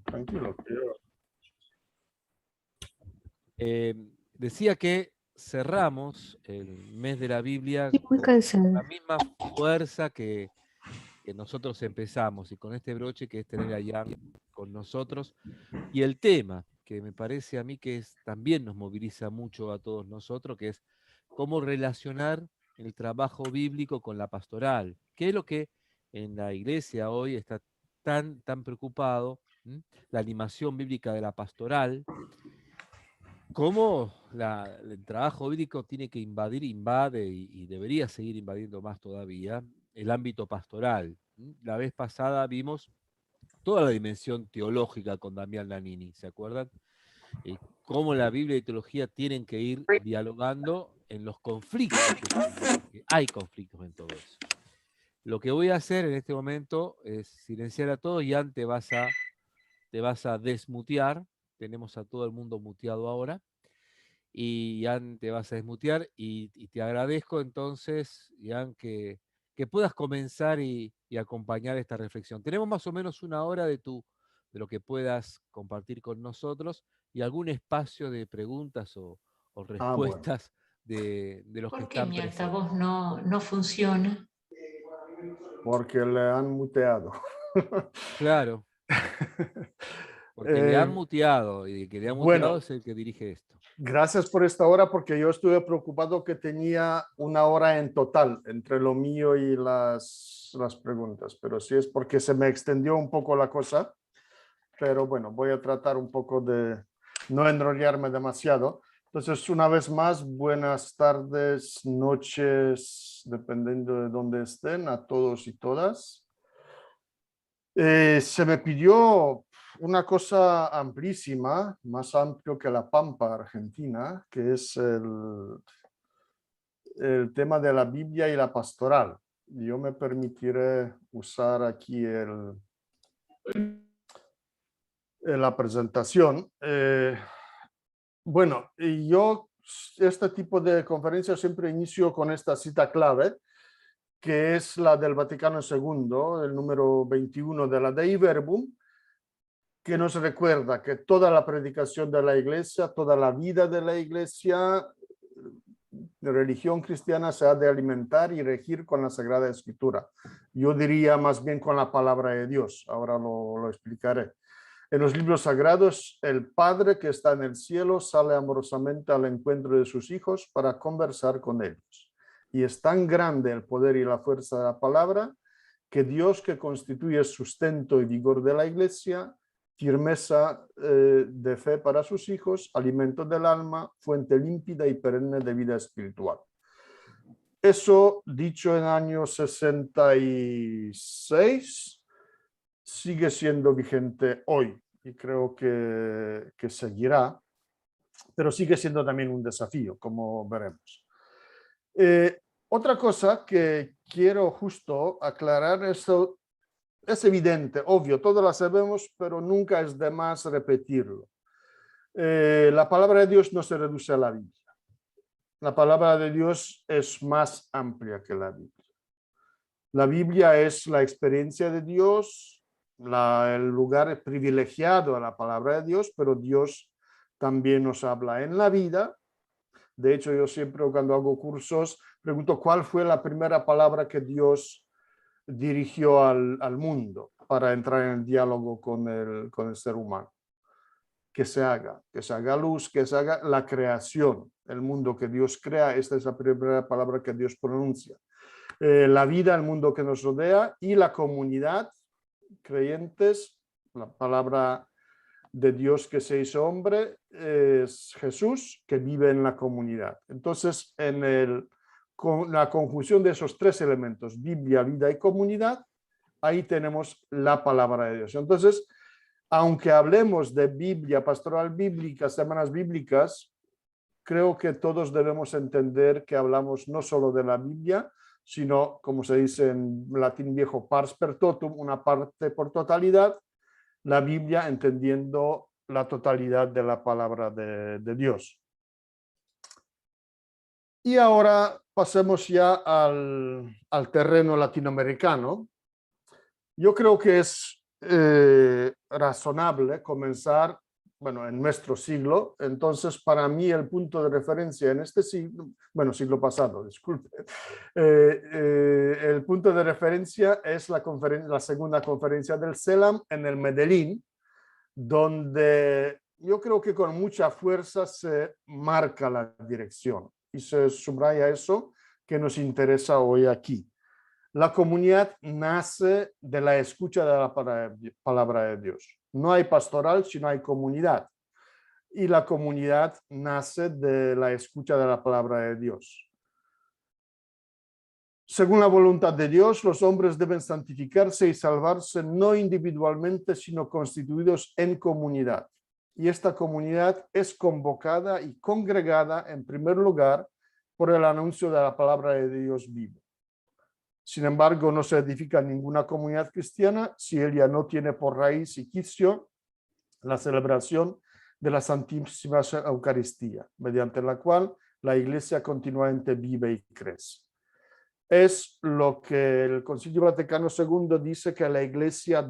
Tranquilo. Decía que cerramos el mes de la Biblia Estoy muy con la cansada. misma fuerza que nosotros empezamos y con este broche que es tener a Jan con nosotros. Y el tema que me parece a mí que también nos moviliza mucho a todos nosotros, que es cómo relacionar el trabajo bíblico con la pastoral, que es lo que en la iglesia hoy está tan preocupado, ¿m? La animación bíblica de la pastoral, cómo el trabajo bíblico tiene que invade y debería seguir invadiendo más todavía el ámbito pastoral. La vez pasada vimos toda la dimensión teológica con Damián Nanini, ¿se acuerdan? Cómo la Biblia y teología tienen que ir dialogando en los conflictos que tenemos, porque hay conflictos en todo eso. Lo que voy a hacer en este momento es silenciar a todos y antes te vas a desmutear. Tenemos a todo el mundo muteado ahora. Y Ian te vas a desmutear y te agradezco entonces, Ian, que puedas comenzar y acompañar esta reflexión. Tenemos más o menos una hora de lo que puedas compartir con nosotros y algún espacio de preguntas o Bueno. respuestas de los que ¿Por qué están mi presentes. altavoz no funciona? Porque le han muteado. Claro, porque le han muteado y el que le han muteado Bueno, es el que dirige esto. gracias por esta hora porque yo estuve preocupado que tenía una hora en total entre lo mío y las preguntas, pero sí es porque se me extendió un poco la cosa, pero bueno, voy a tratar un poco de no enrollarme demasiado. Entonces, una vez más, buenas tardes, noches, dependiendo de dónde estén, a todos y todas. Se me pidió una cosa amplísima, más amplio que la Pampa Argentina, que es el tema de la Biblia y la pastoral. Yo me permitiré usar aquí la presentación. Bueno, yo este tipo de conferencias siempre inicio con esta cita clave, que es la del Vaticano II, el número 21 de la Dei Verbum, que nos recuerda que toda la predicación de la iglesia, toda la vida de la iglesia, de religión cristiana, se ha de alimentar y regir con la Sagrada Escritura. Yo diría más bien con la palabra de Dios, ahora lo explicaré. En los libros sagrados, el Padre que está en el cielo sale amorosamente al encuentro de sus hijos para conversar con ellos. Y es tan grande el poder y la fuerza de la palabra que Dios, que constituye el sustento y vigor de la iglesia, firmeza de fe para sus hijos, alimento del alma, fuente límpida y perenne de vida espiritual. Eso, dicho en año 66, sigue siendo vigente hoy y creo que seguirá, pero sigue siendo también un desafío, como veremos. Otra cosa que quiero justo aclarar, esto es evidente, obvio, todos lo sabemos, pero nunca es de más repetirlo. La palabra de Dios no se reduce a la Biblia. La palabra de Dios es más amplia que la Biblia. La Biblia es la experiencia de Dios, el lugar privilegiado a la palabra de Dios, pero Dios también nos habla en la vida. De hecho, yo siempre cuando hago cursos pregunto cuál fue la primera palabra que Dios dirigió al mundo para entrar en diálogo con el ser humano. Que se haga luz, que se haga la creación, el mundo que Dios crea. Esta es la primera palabra que Dios pronuncia. La vida, el mundo que nos rodea y la comunidad, creyentes, la palabra de Dios que se hizo hombre es Jesús, que vive en la comunidad. Entonces, con la conjunción de esos tres elementos, Biblia, vida y comunidad, ahí tenemos la palabra de Dios. Entonces, aunque hablemos de Biblia, pastoral bíblica, semanas bíblicas, creo que todos debemos entender que hablamos no solo de la Biblia, sino, como se dice en latín viejo, pars per totum, una parte por totalidad, la Biblia entendiendo la totalidad de la palabra de Dios. Y ahora pasemos ya al terreno latinoamericano. Yo creo que es razonable comenzar, bueno, en nuestro siglo. Entonces, para mí el punto de referencia en este siglo, bueno, siglo pasado, disculpe, el punto de referencia es la segunda conferencia del CELAM en el Medellín, donde yo creo que con mucha fuerza se marca la dirección y se subraya eso que nos interesa hoy aquí. La comunidad nace de la escucha de la palabra de Dios. No hay pastoral si no hay comunidad. Y la comunidad nace de la escucha de la palabra de Dios. Según la voluntad de Dios, los hombres deben santificarse y salvarse no individualmente, sino constituidos en comunidad. Y esta comunidad es convocada y congregada en primer lugar por el anuncio de la palabra de Dios vivo. Sin embargo, no se edifica ninguna comunidad cristiana si ella no tiene por raíz y quicio la celebración de la Santísima Eucaristía, mediante la cual la Iglesia continuamente vive y crece. Es lo que el Concilio Vaticano II dice, que la Iglesia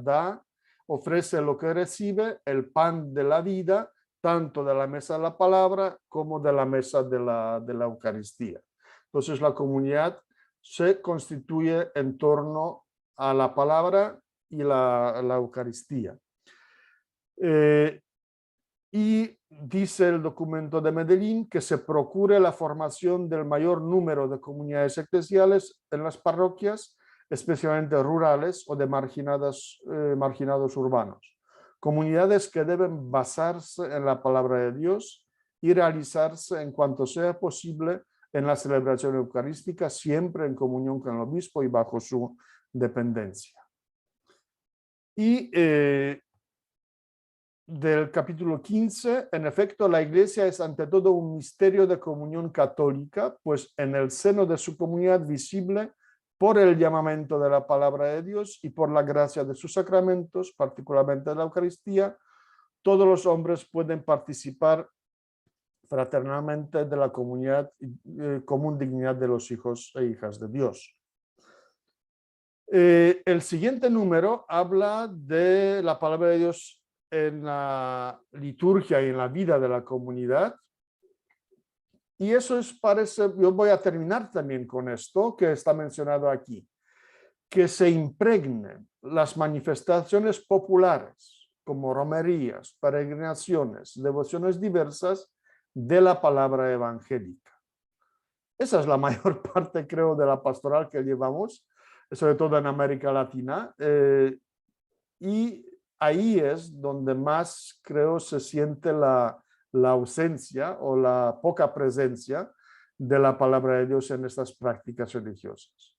ofrece lo que recibe, el pan de la vida, tanto de la mesa de la palabra como de la mesa de la Eucaristía. Entonces la comunidad se constituye en torno a la palabra y la Eucaristía. Y dice el documento de Medellín que se procure la formación del mayor número de comunidades eclesiales en las parroquias, especialmente rurales o de marginados urbanos. Comunidades que deben basarse en la palabra de Dios y realizarse en cuanto sea posible en la celebración eucarística, siempre en comunión con el obispo y bajo su dependencia. Y del capítulo 15, en efecto, la Iglesia es ante todo un misterio de comunión católica, pues en el seno de su comunidad visible, por el llamamiento de la palabra de Dios y por la gracia de sus sacramentos, particularmente de la Eucaristía, todos los hombres pueden participar fraternalmente de la comunidad, común dignidad de los hijos e hijas de Dios. El siguiente número habla de la palabra de Dios en la liturgia y en la vida de la comunidad. Y eso parece, yo voy a terminar también con esto que está mencionado aquí, que se impregnen las manifestaciones populares, como romerías, peregrinaciones, devociones diversas, de la palabra evangélica. Esa es la mayor parte, creo, de la pastoral que llevamos, sobre todo en América Latina, y ahí es donde más, creo, se siente la ausencia o la poca presencia de la palabra de Dios en estas prácticas religiosas.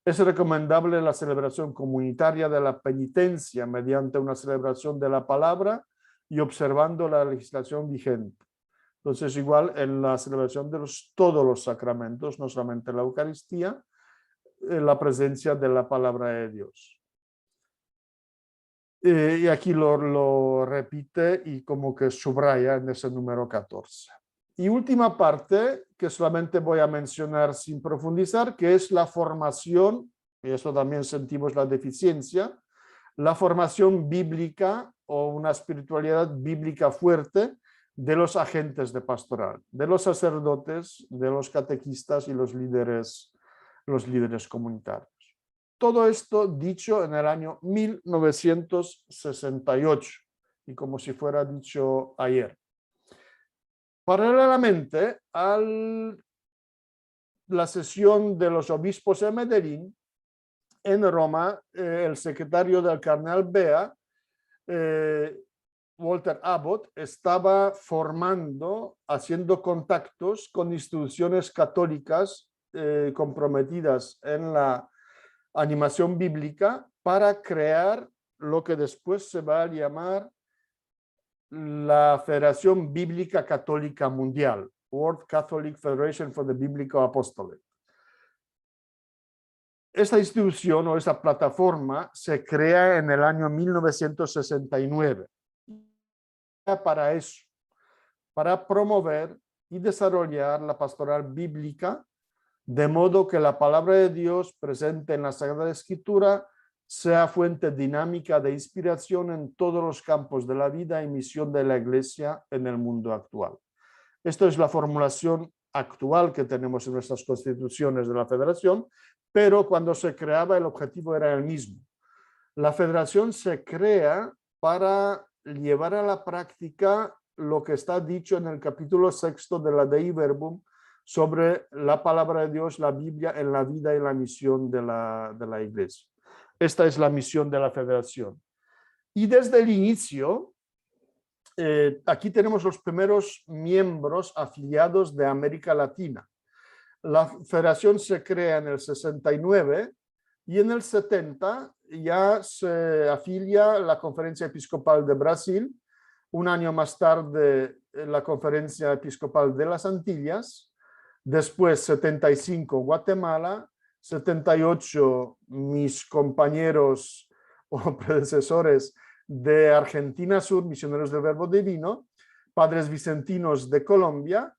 Es recomendable la celebración comunitaria de la penitencia mediante una celebración de la palabra y observando la legislación vigente. Entonces, igual en la celebración de todos los sacramentos, no solamente la Eucaristía, la presencia de la palabra de Dios. Y aquí lo repite y como que subraya en ese número 14. Y última parte que solamente voy a mencionar sin profundizar, que es la formación, y eso también sentimos la deficiencia, la formación bíblica o una espiritualidad bíblica fuerte de los agentes de pastoral, de los sacerdotes, de los catequistas y los líderes comunitarios. Todo esto dicho en el año 1968, y como si fuera dicho ayer. Paralelamente a la sesión de los obispos de Medellín, en Roma, el secretario del cardenal Bea, Walter Abbott, estaba haciendo contactos con instituciones católicas comprometidas en la animación bíblica para crear lo que después se va a llamar la Federación Bíblica Católica Mundial, World Catholic Federation for the Biblical Apostolate. Esta institución o esta plataforma se crea en el año 1969 para eso, para promover y desarrollar la pastoral bíblica, de modo que la palabra de Dios presente en la Sagrada Escritura sea fuente dinámica de inspiración en todos los campos de la vida y misión de la Iglesia en el mundo actual. Esto es la formulación actual que tenemos en nuestras constituciones de la Federación, pero cuando se creaba el objetivo era el mismo. La Federación se crea para llevar a la práctica lo que está dicho en el capítulo 6 de la Dei Verbum sobre la palabra de Dios, la Biblia, en la vida y la misión de la Iglesia. Esta es la misión de la Federación. Y desde el inicio, aquí tenemos los primeros miembros afiliados de América Latina. La Federación se crea en el 69 y en el 70 ya se afilia la Conferencia Episcopal de Brasil, un año más tarde la Conferencia Episcopal de las Antillas, después 75 Guatemala, 78 mis compañeros o predecesores de Argentina Sur, Misioneros del Verbo Divino, Padres Vicentinos de Colombia,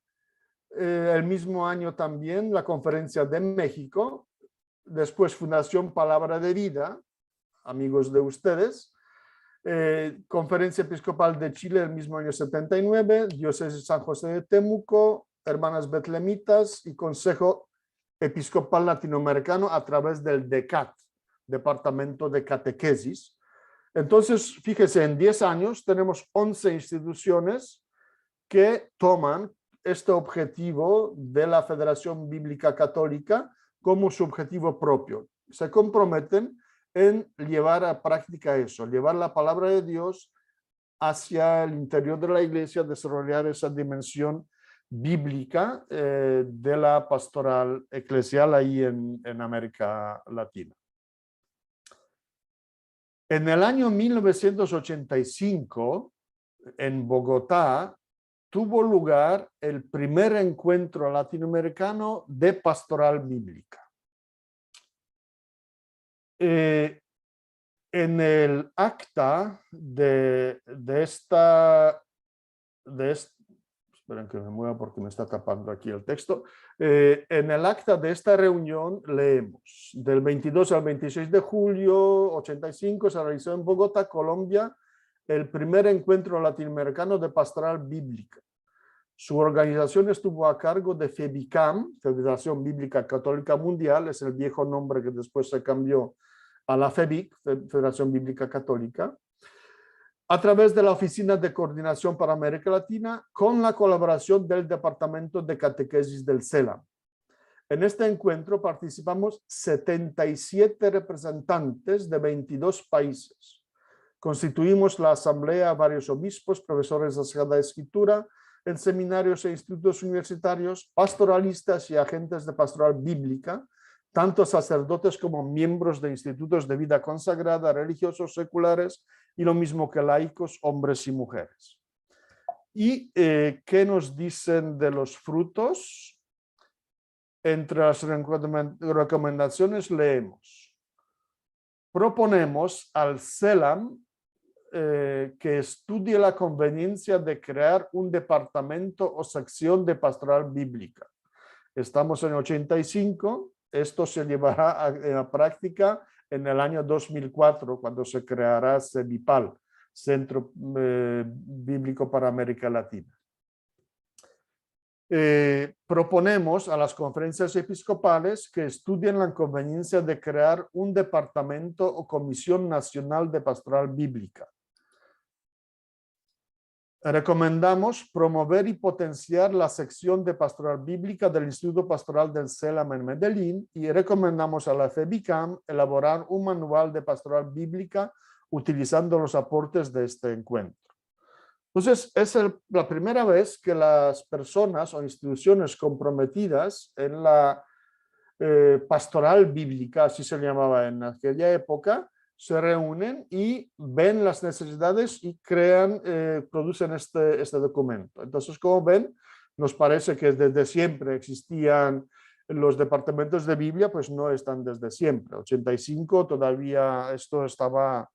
el mismo año también la Conferencia de México, después Fundación Palabra de Vida, amigos de ustedes, Conferencia Episcopal de Chile el mismo año 79, Diócesis San José de Temuco, Hermanas Betlemitas y Consejo Episcopal Latinoamericano a través del DECAT, Departamento de Catequesis. Entonces, fíjese, en 10 años tenemos 11 instituciones que toman este objetivo de la Federación Bíblica Católica como su objetivo propio. Se comprometen en llevar a práctica eso, llevar la palabra de Dios hacia el interior de la Iglesia, desarrollar esa dimensión bíblica de la pastoral eclesial ahí en América Latina. En el año 1985, en Bogotá, tuvo lugar el primer encuentro latinoamericano de pastoral bíblica. En el acta esperen que me mueva porque me está tapando aquí el texto. En el acta de esta reunión leemos: del 22 al 26 de julio 85 se realizó en Bogotá, Colombia, el primer encuentro latinoamericano de pastoral bíblica. Su organización estuvo a cargo de FEBICAM, Federación Bíblica Católica Mundial, es el viejo nombre que después se cambió a la FEBIC, Federación Bíblica Católica, a través de la Oficina de Coordinación para América Latina, con la colaboración del Departamento de Catequesis del CELAM. En este encuentro participamos 77 representantes de 22 países. Constituimos la asamblea, varios obispos, profesores de Sagrada Escritura, en seminarios e institutos universitarios, pastoralistas y agentes de pastoral bíblica, tanto sacerdotes como miembros de institutos de vida consagrada, religiosos, seculares, y lo mismo que laicos, hombres y mujeres. ¿Y qué nos dicen de los frutos? Entre las recomendaciones leemos: proponemos al CELAM que estudie la conveniencia de crear un departamento o sección de pastoral bíblica. Estamos en 85, esto se llevará a la práctica en el año 2004, cuando se creará CEBIPAL, Centro Bíblico para América Latina. Proponemos a las conferencias episcopales que estudien la conveniencia de crear un departamento o comisión nacional de pastoral bíblica. Recomendamos promover y potenciar la sección de pastoral bíblica del Instituto Pastoral del CELAM en Medellín, y recomendamos a la FEBICAM elaborar un manual de pastoral bíblica utilizando los aportes de este encuentro. Entonces, es la primera vez que las personas o instituciones comprometidas en la pastoral bíblica, así se llamaba en aquella época, se reúnen y ven las necesidades y producen este documento. Entonces, como ven, nos parece que desde siempre existían los departamentos de Biblia, pues no están desde siempre. 85 todavía esto estaba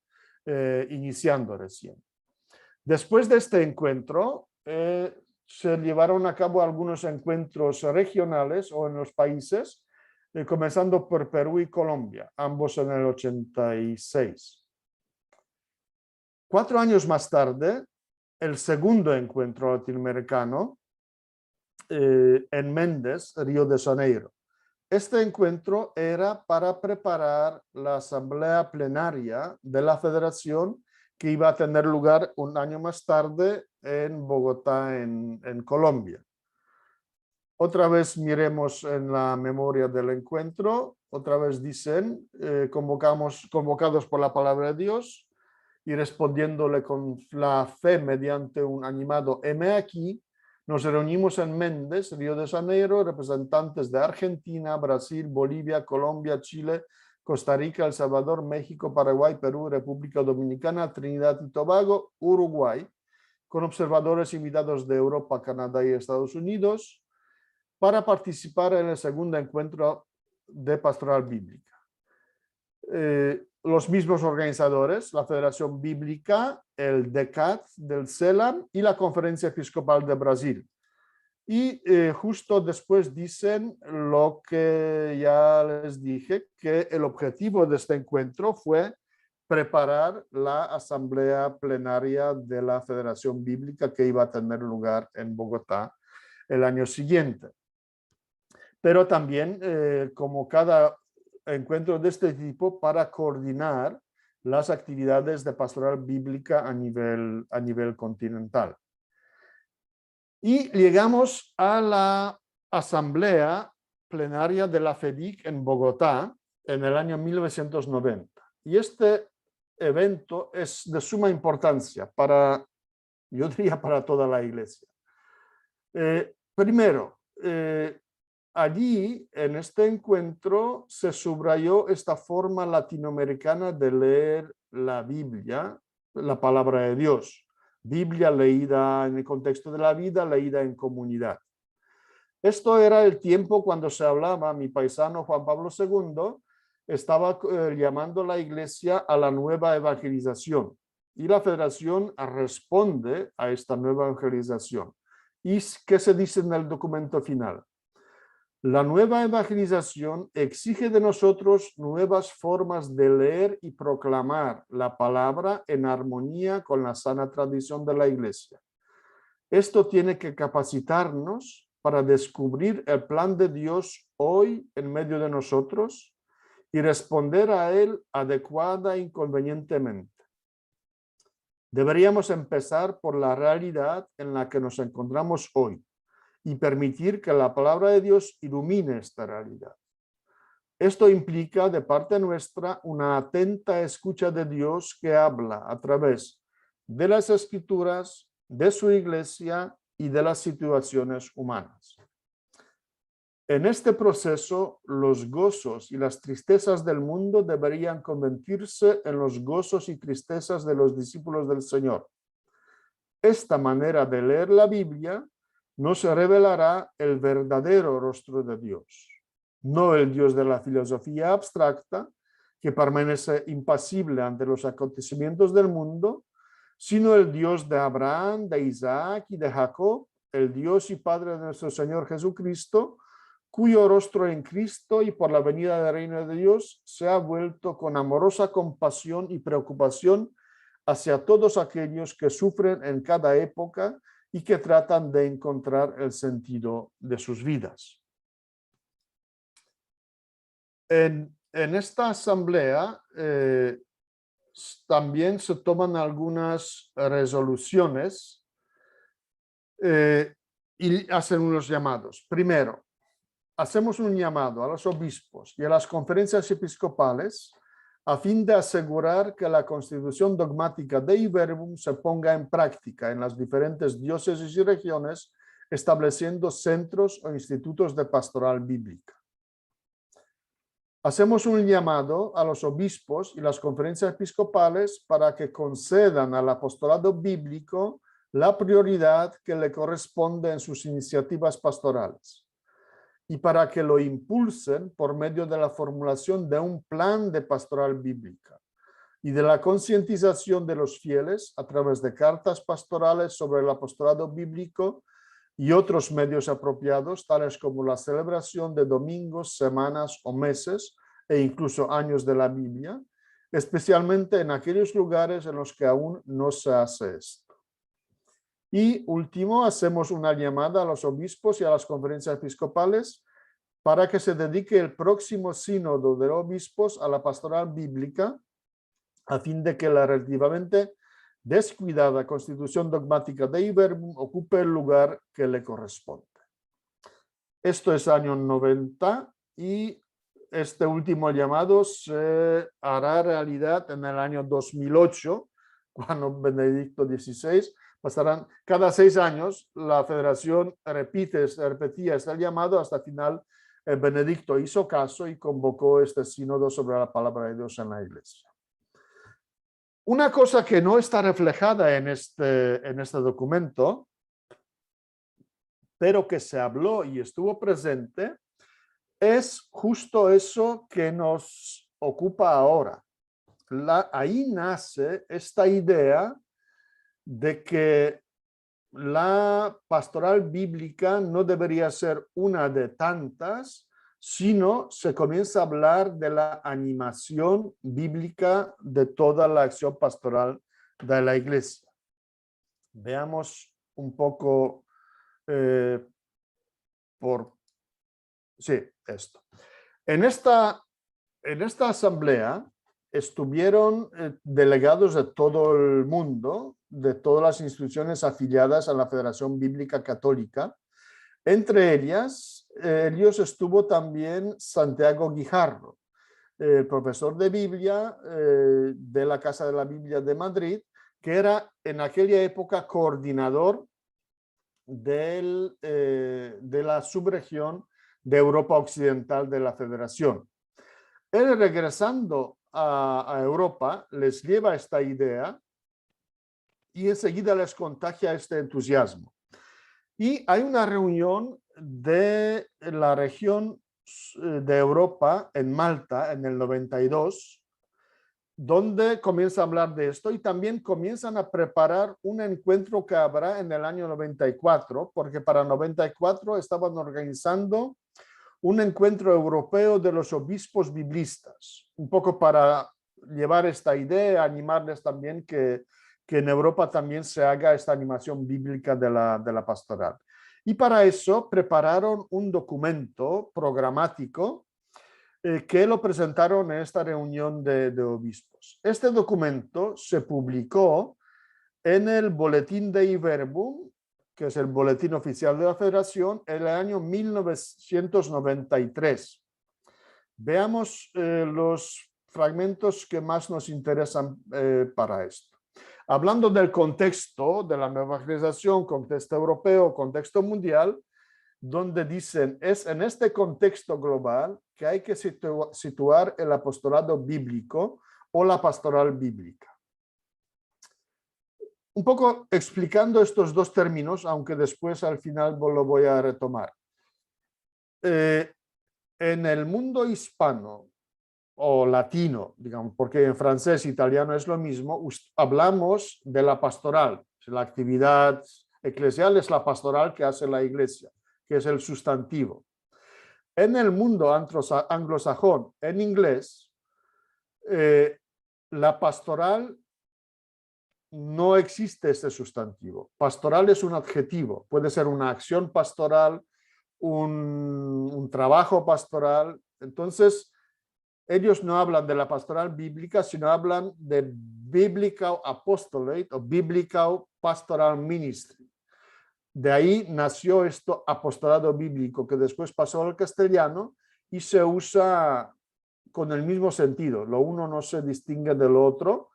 iniciando recién. Después de este encuentro, se llevaron a cabo algunos encuentros regionales o en los países, comenzando por Perú y Colombia, ambos en el 86. 4 años más tarde, el segundo encuentro latinoamericano en Méndez, Río de Janeiro. Este encuentro era para preparar la asamblea plenaria de la federación que iba a tener lugar un año más tarde en Bogotá, en Colombia. Otra vez miremos en la memoria del encuentro, otra vez dicen, convocados por la palabra de Dios y respondiéndole con la fe mediante un animado heme aquí, nos reunimos en Méndez, Río de Janeiro, representantes de Argentina, Brasil, Bolivia, Colombia, Chile, Costa Rica, El Salvador, México, Paraguay, Perú, República Dominicana, Trinidad y Tobago, Uruguay, con observadores invitados de Europa, Canadá y Estados Unidos, para participar en el segundo encuentro de pastoral bíblica. Los mismos organizadores, la Federación Bíblica, el DECAT del CELAM y la Conferencia Episcopal de Brasil. Y justo después dicen lo que ya les dije, que el objetivo de este encuentro fue preparar la asamblea plenaria de la Federación Bíblica que iba a tener lugar en Bogotá el año siguiente. Pero también, como cada encuentro de este tipo, para coordinar las actividades de pastoral bíblica a nivel continental. Y llegamos a la asamblea plenaria de la FEBIC en Bogotá en el año 1990. Y este evento es de suma importancia para, yo diría, para toda la iglesia. Primero, allí, en este encuentro, se subrayó esta forma latinoamericana de leer la Biblia, la palabra de Dios. Biblia leída en el contexto de la vida, leída en comunidad. Esto era el tiempo cuando se hablaba, mi paisano Juan Pablo II estaba llamando a la iglesia a la nueva evangelización. Y la federación responde a esta nueva evangelización. ¿Y qué se dice en el documento final? La nueva evangelización exige de nosotros nuevas formas de leer y proclamar la palabra en armonía con la sana tradición de la Iglesia. Esto tiene que capacitarnos para descubrir el plan de Dios hoy en medio de nosotros y responder a él adecuada e inconvenientemente. Deberíamos empezar por la realidad en la que nos encontramos hoy y permitir que la palabra de Dios ilumine esta realidad. Esto implica de parte nuestra una atenta escucha de Dios que habla a través de las Escrituras, de su iglesia y de las situaciones humanas. En este proceso, los gozos y las tristezas del mundo deberían convertirse en los gozos y tristezas de los discípulos del Señor. Esta manera de leer la Biblia nos revelará el verdadero rostro de Dios, no el Dios de la filosofía abstracta que permanece impasible ante los acontecimientos del mundo, sino el Dios de Abraham, de Isaac y de Jacob, el Dios y Padre de nuestro Señor Jesucristo, cuyo rostro en Cristo y por la venida del reino de Dios se ha vuelto con amorosa compasión y preocupación hacia todos aquellos que sufren en cada época y que tratan de encontrar el sentido de sus vidas. En esta asamblea también se toman algunas resoluciones y hacen unos llamados. Primero, hacemos un llamado a los obispos y a las conferencias episcopales a fin de asegurar que la constitución dogmática de Iberbum se ponga en práctica en las diferentes diócesis y regiones, estableciendo centros o institutos de pastoral bíblica. Hacemos un llamado a los obispos y las conferencias episcopales para que concedan al apostolado bíblico la prioridad que le corresponde en sus iniciativas pastorales y para que lo impulsen por medio de la formulación de un plan de pastoral bíblica y de la concientización de los fieles a través de cartas pastorales sobre el apostolado bíblico y otros medios apropiados, tales como la celebración de domingos, semanas o meses, e incluso años de la Biblia, especialmente en aquellos lugares en los que aún no se hace esto. Y último, hacemos una llamada a los obispos y a las conferencias episcopales para que se dedique el próximo sínodo de obispos a la pastoral bíblica, a fin de que la relativamente descuidada constitución dogmática de Iberbum ocupe el lugar que le corresponde. Esto es año 90 y este último llamado se hará realidad en el año 2008, cuando Benedicto XVI pasarán cada 6 años, la federación repetía este llamado hasta el final. Benedicto hizo caso y convocó este sínodo sobre la palabra de Dios en la iglesia. Una cosa que no está reflejada en este documento, pero que se habló y estuvo presente, es justo eso que nos ocupa ahora. Ahí nace esta idea de que la pastoral bíblica no debería ser una de tantas, sino se comienza a hablar de la animación bíblica de toda la acción pastoral de la iglesia. Veamos un poco esto. En esta asamblea estuvieron delegados de todo el mundo, de todas las instituciones afiliadas a la Federación Bíblica Católica. Entre ellos estuvo también Santiago Guijarro, profesor de Biblia de la Casa de la Biblia de Madrid, que era en aquella época coordinador de la subregión de Europa Occidental de la Federación. Él, regresando a Europa, les lleva esta idea y enseguida les contagia este entusiasmo. Y hay una reunión de la región de Europa en Malta en el 92, donde comienza a hablar de esto y también comienzan a preparar un encuentro que habrá en el año 94, porque para 94 estaban organizando un encuentro europeo de los obispos biblistas, un poco para llevar esta idea, animarles también que en Europa también se haga esta animación bíblica de la pastoral. Y para eso prepararon un documento programático que lo presentaron en esta reunión de obispos. Este documento se publicó en el Boletín de Iberbum, que es el boletín oficial de la Federación, en el año 1993. Veamos los fragmentos que más nos interesan para esto. Hablando del contexto de la nueva evangelización, contexto europeo, contexto mundial, donde dicen, es en este contexto global que hay que situar el apostolado bíblico o la pastoral bíblica. Un poco explicando estos dos términos, aunque después al final lo voy a retomar. En el mundo hispano o latino, digamos, porque en francés e italiano es lo mismo, hablamos de la pastoral. La actividad eclesial es la pastoral que hace la iglesia, que es el sustantivo. En el mundo anglosajón, en inglés, la pastoral no existe este sustantivo. Pastoral es un adjetivo, puede ser una acción pastoral, un trabajo pastoral. Entonces, ellos no hablan de la pastoral bíblica, sino hablan de biblical apostolate o biblical pastoral ministry. De ahí nació esto apostolado bíblico, que después pasó al castellano y se usa con el mismo sentido. Lo uno no se distingue del otro,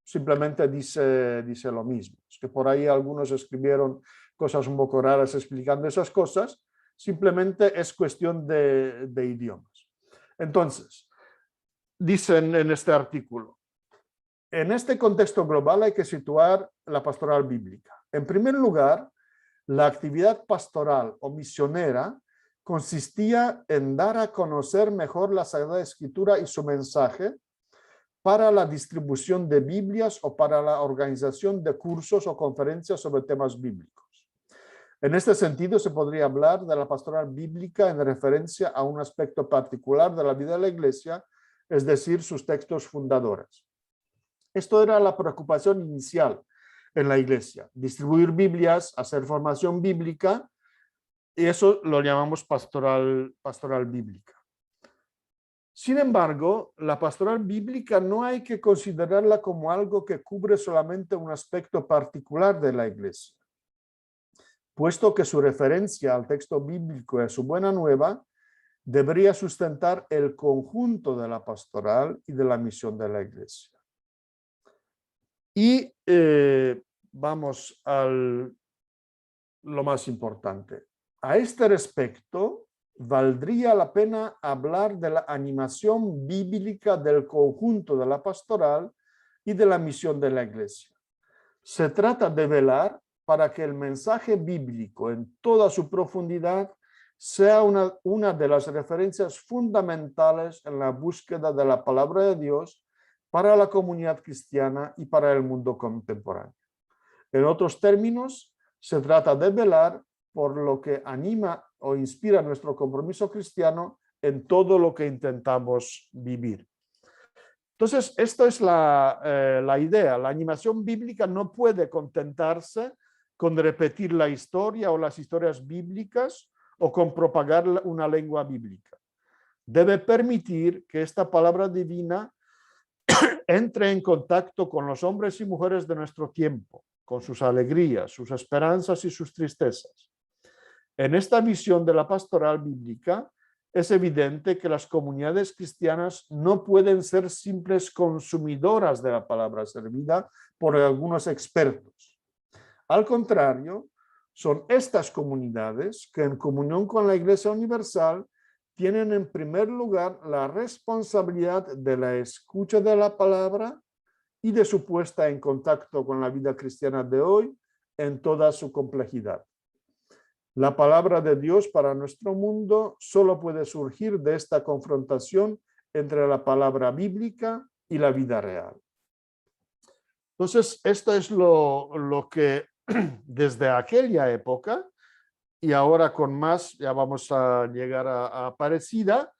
simplemente dice lo mismo. Es que por ahí algunos escribieron cosas un poco raras explicando esas cosas, simplemente es cuestión de idiomas. Entonces, dicen en este artículo, en este contexto global hay que situar la pastoral bíblica. En primer lugar, la actividad pastoral o misionera consistía en dar a conocer mejor la Sagrada Escritura y su mensaje para la distribución de Biblias o para la organización de cursos o conferencias sobre temas bíblicos. En este sentido, se podría hablar de la pastoral bíblica en referencia a un aspecto particular de la vida de la Iglesia, es decir, sus textos fundadores. Esto era la preocupación inicial en la Iglesia, distribuir Biblias, hacer formación bíblica, y eso lo llamamos pastoral bíblica. Sin embargo, la pastoral bíblica no hay que considerarla como algo que cubre solamente un aspecto particular de la Iglesia, puesto que su referencia al texto bíblico y a su buena nueva debería sustentar el conjunto de la pastoral y de la misión de la Iglesia. Y vamos a lo más importante. A este respecto, valdría la pena hablar de la animación bíblica del conjunto de la pastoral y de la misión de la Iglesia. Se trata de velar para que el mensaje bíblico en toda su profundidad sea una de las referencias fundamentales en la búsqueda de la palabra de Dios para la comunidad cristiana y para el mundo contemporáneo. En otros términos, se trata de velar por lo que anima o inspira nuestro compromiso cristiano en todo lo que intentamos vivir. Entonces, esto es la idea. La animación bíblica no puede contentarse con repetir la historia o las historias bíblicas o con propagar una lengua bíblica. Debe permitir que esta palabra divina entre en contacto con los hombres y mujeres de nuestro tiempo, con sus alegrías, sus esperanzas y sus tristezas. En esta visión de la pastoral bíblica, es evidente que las comunidades cristianas no pueden ser simples consumidoras de la palabra servida por algunos expertos. Al contrario, son estas comunidades que en comunión con la Iglesia Universal tienen en primer lugar la responsabilidad de la escucha de la palabra y de su puesta en contacto con la vida cristiana de hoy en toda su complejidad. La palabra de Dios para nuestro mundo solo puede surgir de esta confrontación entre la palabra bíblica y la vida real. Entonces, esto es lo que desde aquella época, y ahora con más ya vamos a llegar a parecida,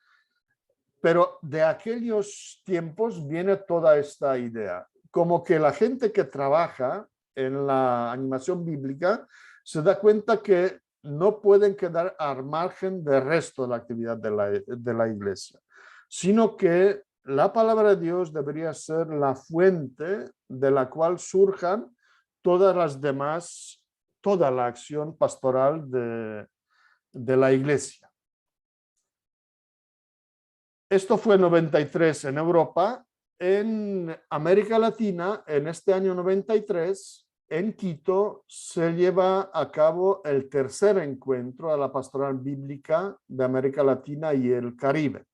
pero de aquellos tiempos viene toda esta idea, como que la gente que trabaja en la animación bíblica se da cuenta que no pueden quedar al margen del resto de la actividad de la Iglesia, sino que la palabra de Dios debería ser la fuente de la cual surjan todas las demás, toda la acción pastoral de la Iglesia. Esto fue en 93 en Europa. En América Latina, en este año 93, en Quito, se lleva a cabo el tercer encuentro de la pastoral bíblica de América Latina y el Caribe,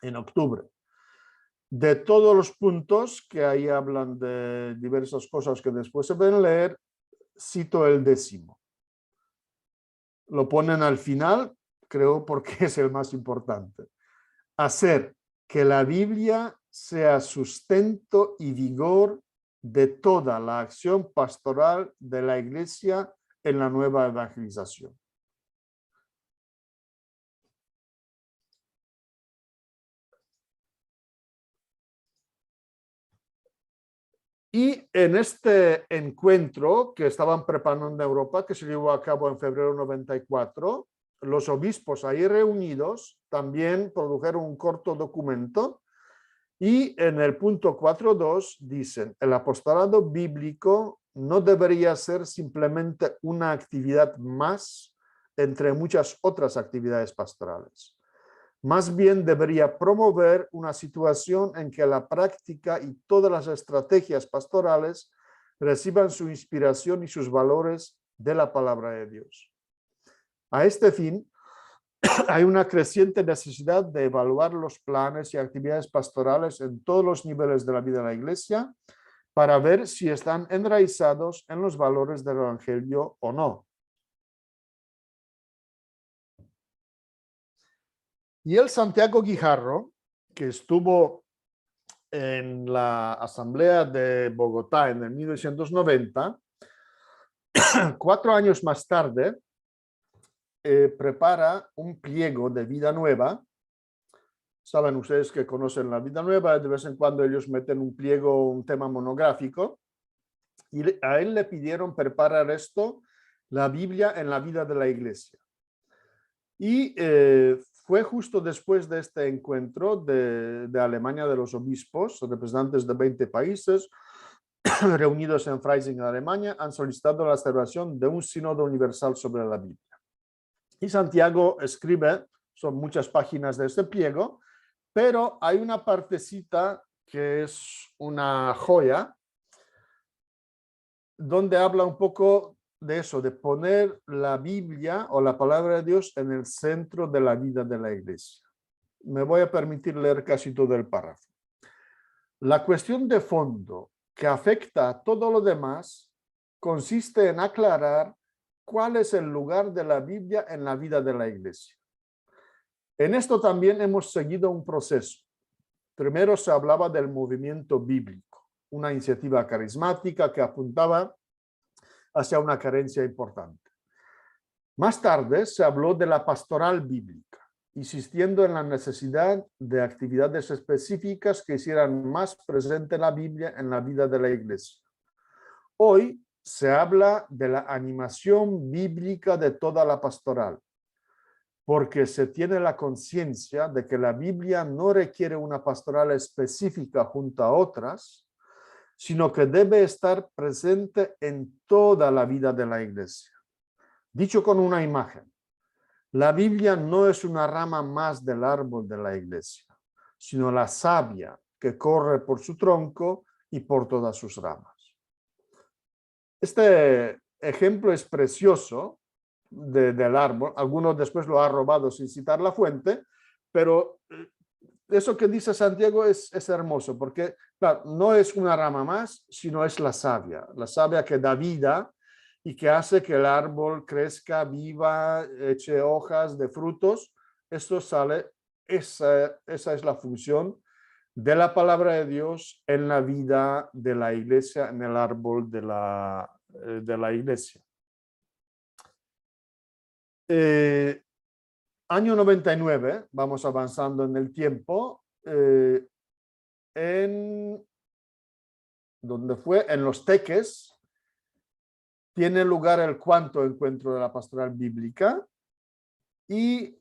en octubre. De todos los puntos que ahí hablan de diversas cosas que después se pueden leer, cito el 10º. Lo ponen al final, creo, porque es el más importante. Hacer que la Biblia sea sustento y vigor de toda la acción pastoral de la Iglesia en la nueva evangelización. Y en este encuentro que estaban preparando en Europa, que se llevó a cabo en febrero de 94, los obispos ahí reunidos también produjeron un corto documento y en el punto 4.2 dicen: el apostolado bíblico no debería ser simplemente una actividad más entre muchas otras actividades pastorales. Más bien debería promover una situación en que la práctica y todas las estrategias pastorales reciban su inspiración y sus valores de la palabra de Dios. A este fin, hay una creciente necesidad de evaluar los planes y actividades pastorales en todos los niveles de la vida de la Iglesia para ver si están enraizados en los valores del Evangelio o no. Y el Santiago Guijarro, que estuvo en la Asamblea de Bogotá en el 1990, 4 años más tarde, prepara un pliego de Vida Nueva. Saben ustedes que conocen la Vida Nueva, de vez en cuando ellos meten un pliego, un tema monográfico, y a él le pidieron preparar esto, la Biblia en la vida de la iglesia. Y fue justo después de este encuentro de Alemania, de los obispos, representantes de 20 países, reunidos en Freising, Alemania, han solicitado la celebración de un sínodo universal sobre la Biblia. Y Santiago escribe, son muchas páginas de este pliego, pero hay una partecita que es una joya, donde habla un poco de eso, de poner la Biblia o la palabra de Dios en el centro de la vida de la iglesia. Me voy a permitir leer casi todo el párrafo. La cuestión de fondo que afecta a todo lo demás consiste en aclarar cuál es el lugar de la Biblia en la vida de la iglesia. En esto también hemos seguido un proceso. Primero se hablaba del movimiento bíblico, una iniciativa carismática que apuntaba hacia una carencia importante. Más tarde se habló de la pastoral bíblica, insistiendo en la necesidad de actividades específicas que hicieran más presente la Biblia en la vida de la iglesia. Hoy se habla de la animación bíblica de toda la pastoral, porque se tiene la conciencia de que la Biblia no requiere una pastoral específica junto a otras, sino que debe estar presente en toda la vida de la iglesia. Dicho con una imagen, la Biblia no es una rama más del árbol de la iglesia, sino la savia que corre por su tronco y por todas sus ramas. Este ejemplo es precioso del árbol. Algunos después lo han robado sin citar la fuente, pero eso que dice Santiago es hermoso, porque claro, no es una rama más, sino es la savia que da vida y que hace que el árbol crezca, viva, eche hojas de frutos. Esto sale, esa es la función de la palabra de Dios en la vida de la iglesia, en el árbol de la iglesia. Año 99, vamos avanzando en el tiempo, donde fue en Los Teques, tiene lugar el 4º encuentro de la pastoral bíblica y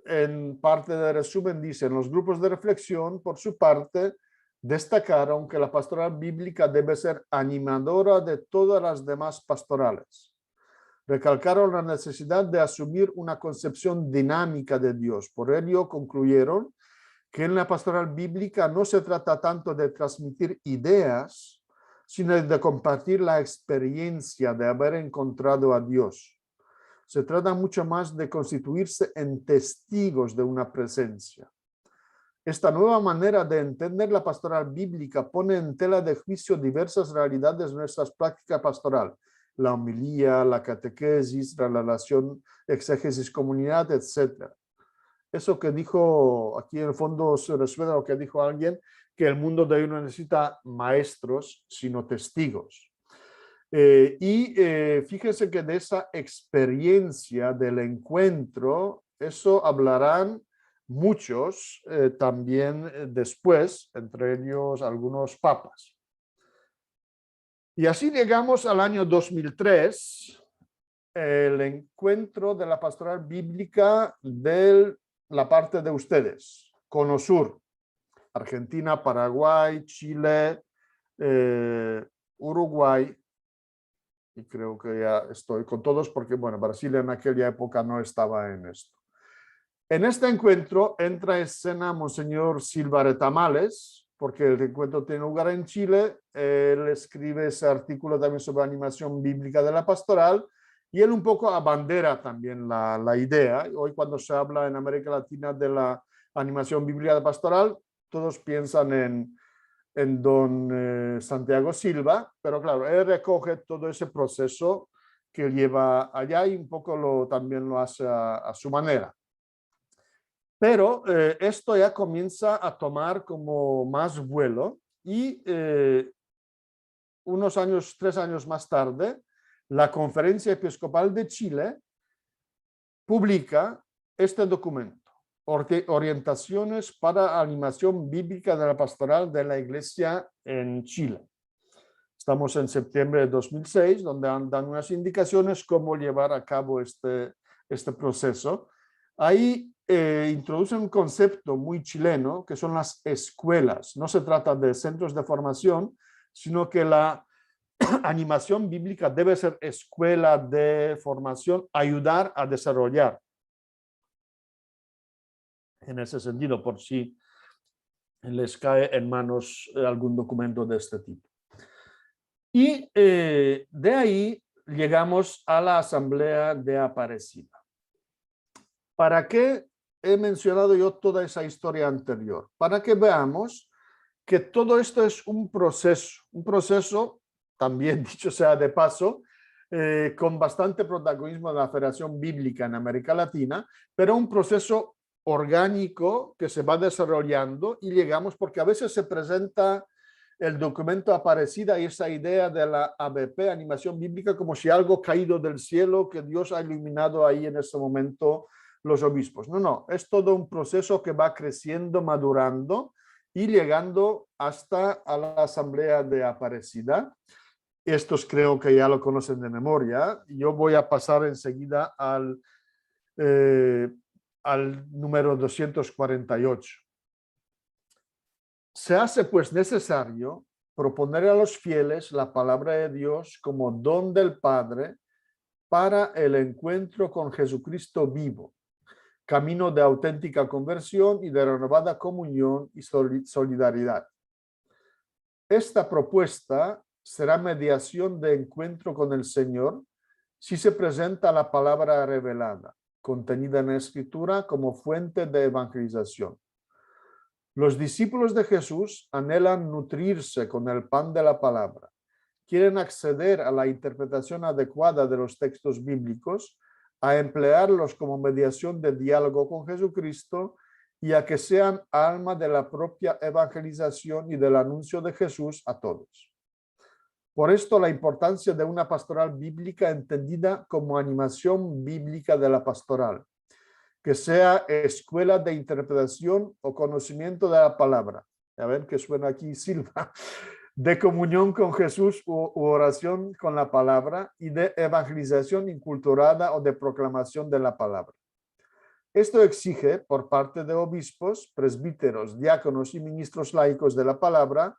en parte de resumen dice, los grupos de reflexión, por su parte, destacaron que la pastoral bíblica debe ser animadora de todas las demás pastorales. Recalcaron la necesidad de asumir una concepción dinámica de Dios. Por ello concluyeron que en la pastoral bíblica no se trata tanto de transmitir ideas, sino de compartir la experiencia de haber encontrado a Dios. Se trata mucho más de constituirse en testigos de una presencia. Esta nueva manera de entender la pastoral bíblica pone en tela de juicio diversas realidades de nuestra práctica pastoral, la homilía, la catequesis, la relación exégesis-comunidad, etc. Eso que dijo, aquí en el fondo se resuena lo que dijo alguien, que el mundo de hoy no necesita maestros, sino testigos. Fíjense que de esa experiencia del encuentro, eso hablarán muchos también después, entre ellos algunos papas. Y así llegamos al año 2003, el encuentro de la pastoral bíblica de la parte de ustedes, Cono Sur, Argentina, Paraguay, Chile, Uruguay, y creo que ya estoy con todos porque, bueno, Brasil en aquella época no estaba en esto. En este encuentro entra en escena Monseñor Silva Retamales, porque el encuentro tiene lugar en Chile. Él escribe ese artículo también sobre animación bíblica de la pastoral y él un poco abandera también la idea. Hoy cuando se habla en América Latina de la animación bíblica de pastoral, todos piensan en don Santiago Silva, pero claro, él recoge todo ese proceso que lleva allá y un poco también lo hace a su manera. Pero esto ya comienza a tomar como más vuelo y 3 años más tarde, la Conferencia Episcopal de Chile publica este documento, Orientaciones para Animación Bíblica de la Pastoral de la Iglesia en Chile. Estamos en septiembre de 2006, donde dan unas indicaciones cómo llevar a cabo este proceso. Ahí introducen un concepto muy chileno, que son las escuelas. No se trata de centros de formación, sino que la animación bíblica debe ser escuela de formación, ayudar a desarrollar. En ese sentido, por si les cae en manos algún documento de este tipo. Y de ahí llegamos a la Asamblea de Aparecida. ¿Para qué he mencionado yo toda esa historia anterior? Para que veamos que todo esto es un proceso, también dicho sea de paso, con bastante protagonismo de la Federación Bíblica en América Latina, pero un proceso orgánico que se va desarrollando y llegamos, porque a veces se presenta el documento Aparecida y esa idea de la ABP, Animación Bíblica, como si algo caído del cielo que Dios ha iluminado ahí en ese momento los obispos. No, es todo un proceso que va creciendo, madurando y llegando hasta a la Asamblea de Aparecida. Estos creo que ya lo conocen de memoria. Yo voy a pasar enseguida al número 248. Se hace pues necesario proponer a los fieles la palabra de Dios como don del Padre para el encuentro con Jesucristo vivo, camino de auténtica conversión y de renovada comunión y solidaridad. Esta propuesta será mediación de encuentro con el Señor si se presenta la palabra revelada, contenida en la Escritura como fuente de evangelización. Los discípulos de Jesús anhelan nutrirse con el pan de la palabra. Quieren acceder a la interpretación adecuada de los textos bíblicos, a emplearlos como mediación de diálogo con Jesucristo y a que sean alma de la propia evangelización y del anuncio de Jesús a todos. Por esto, la importancia de una pastoral bíblica entendida como animación bíblica de la pastoral, que sea escuela de interpretación o conocimiento de la palabra. A ver que suena aquí Silva. De comunión con Jesús u oración con la palabra y de evangelización inculturada o de proclamación de la palabra. Esto exige por parte de obispos, presbíteros, diáconos y ministros laicos de la palabra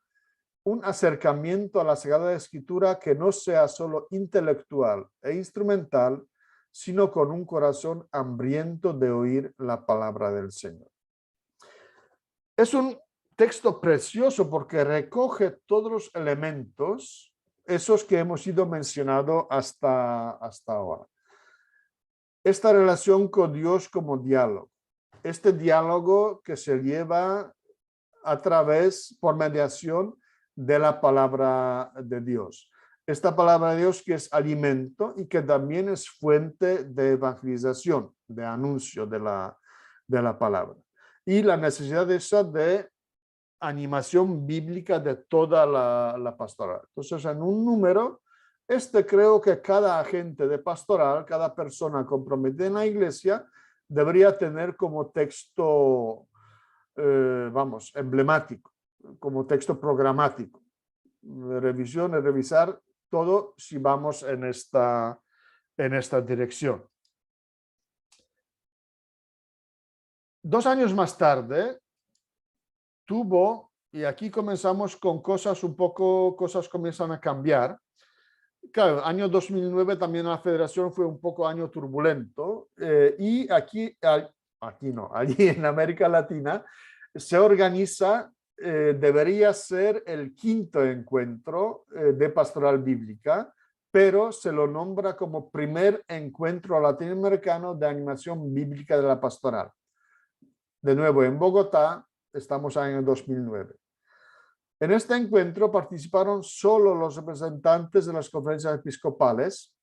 un acercamiento a la Sagrada Escritura que no sea solo intelectual e instrumental, sino con un corazón hambriento de oír la palabra del Señor. Es un texto precioso porque recoge todos los elementos, esos que hemos ido mencionando hasta ahora. Esta relación con Dios como diálogo. Este diálogo que se lleva a través, por mediación de la palabra de Dios. Esta palabra de Dios que es alimento y que también es fuente de evangelización, de anuncio de la palabra. Y la necesidad de animación bíblica de toda la pastoral. Entonces, en un número, creo que cada agente de pastoral, cada persona comprometida en la iglesia, debería tener como texto, emblemático, como texto programático. Revisión y revisar todo si vamos en esta dirección. 2 años más tarde, y aquí comenzamos con cosas comienzan a cambiar. Claro, año 2009 también la federación fue un poco año turbulento y allí en América Latina se organiza, debería ser el 5º encuentro de pastoral bíblica, pero se lo nombra como primer encuentro latinoamericano de animación bíblica de la pastoral. De nuevo, en Bogotá, estamos en el 2009. En este encuentro participaron solo los representantes de las conferencias episcopales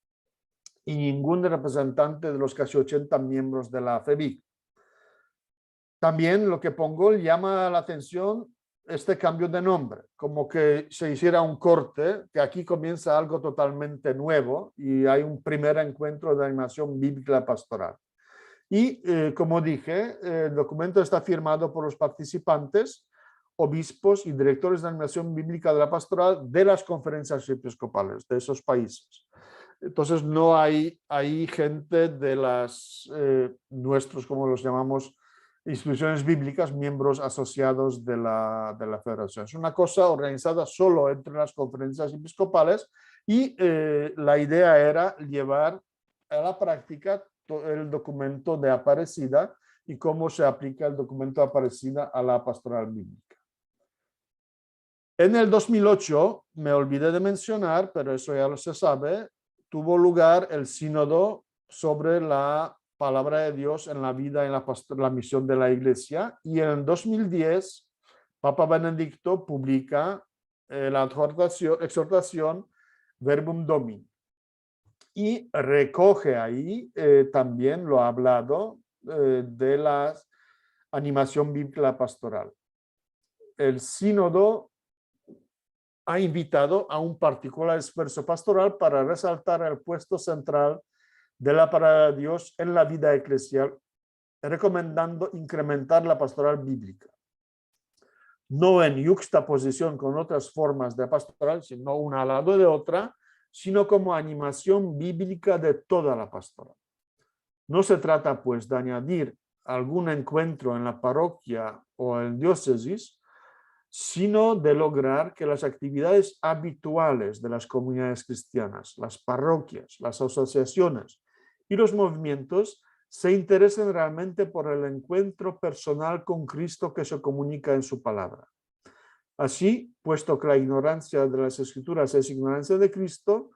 y ningún representante de los casi 80 miembros de la FEBIC. También lo que pongo llama la atención este cambio de nombre, como que se hiciera un corte, que aquí comienza algo totalmente nuevo y hay un primer encuentro de animación bíblica pastoral. Y como dije, el documento está firmado por los participantes, obispos y directores de animación bíblica de la pastoral de las conferencias episcopales de esos países. Entonces no hay gente de las nuestros, como los llamamos, instituciones bíblicas, miembros asociados de la federación. Es una cosa organizada solo entre las conferencias episcopales y la idea era llevar a la práctica el documento de Aparecida y cómo se aplica el documento de Aparecida a la pastoral bíblica. En el 2008, me olvidé de mencionar, pero eso ya lo se sabe, tuvo lugar el sínodo sobre la palabra de Dios en la vida y en la misión de la Iglesia, y en 2010 Papa Benedicto publica la exhortación Verbum Domini y recoge ahí también lo hablado de la animación bíblica pastoral. El sínodo ha invitado a un particular esfuerzo pastoral para resaltar el puesto central de la palabra de Dios en la vida eclesial, recomendando incrementar la pastoral bíblica. No en yuxtaposición con otras formas de pastoral, sino una al lado de otra, sino como animación bíblica de toda la pastoral. No se trata, pues, de añadir algún encuentro en la parroquia o en diócesis, sino de lograr que las actividades habituales de las comunidades cristianas, las parroquias, las asociaciones y los movimientos se interesen realmente por el encuentro personal con Cristo que se comunica en su palabra. Así, puesto que la ignorancia de las Escrituras es ignorancia de Cristo,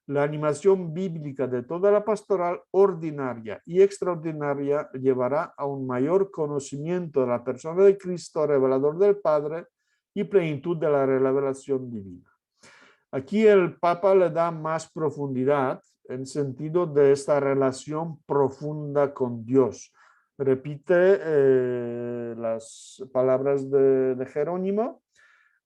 la animación bíblica de toda la pastoral ordinaria y extraordinaria llevará a un mayor conocimiento de la persona de Cristo, revelador del Padre, y plenitud de la revelación divina. Aquí el Papa le da más profundidad en sentido de esta relación profunda con Dios. Repite las palabras de Jerónimo,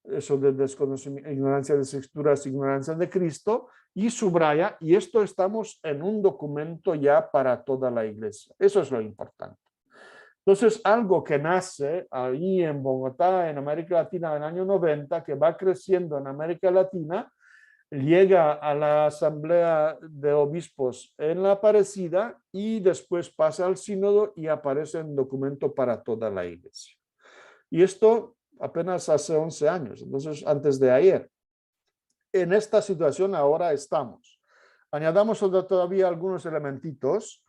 eso de desconocimiento, ignorancia de las Escrituras, ignorancia de Cristo, y subraya, y esto estamos en un documento ya para toda la Iglesia. Eso es lo importante. Entonces, algo que nace ahí en Bogotá, en América Latina, en el año 90, que va creciendo en América Latina, llega a la Asamblea de Obispos en la Aparecida y después pasa al sínodo y aparece en documento para toda la Iglesia. Y esto apenas hace 11 años, entonces antes de ayer. En esta situación ahora estamos. Añadamos todavía algunos elementitos.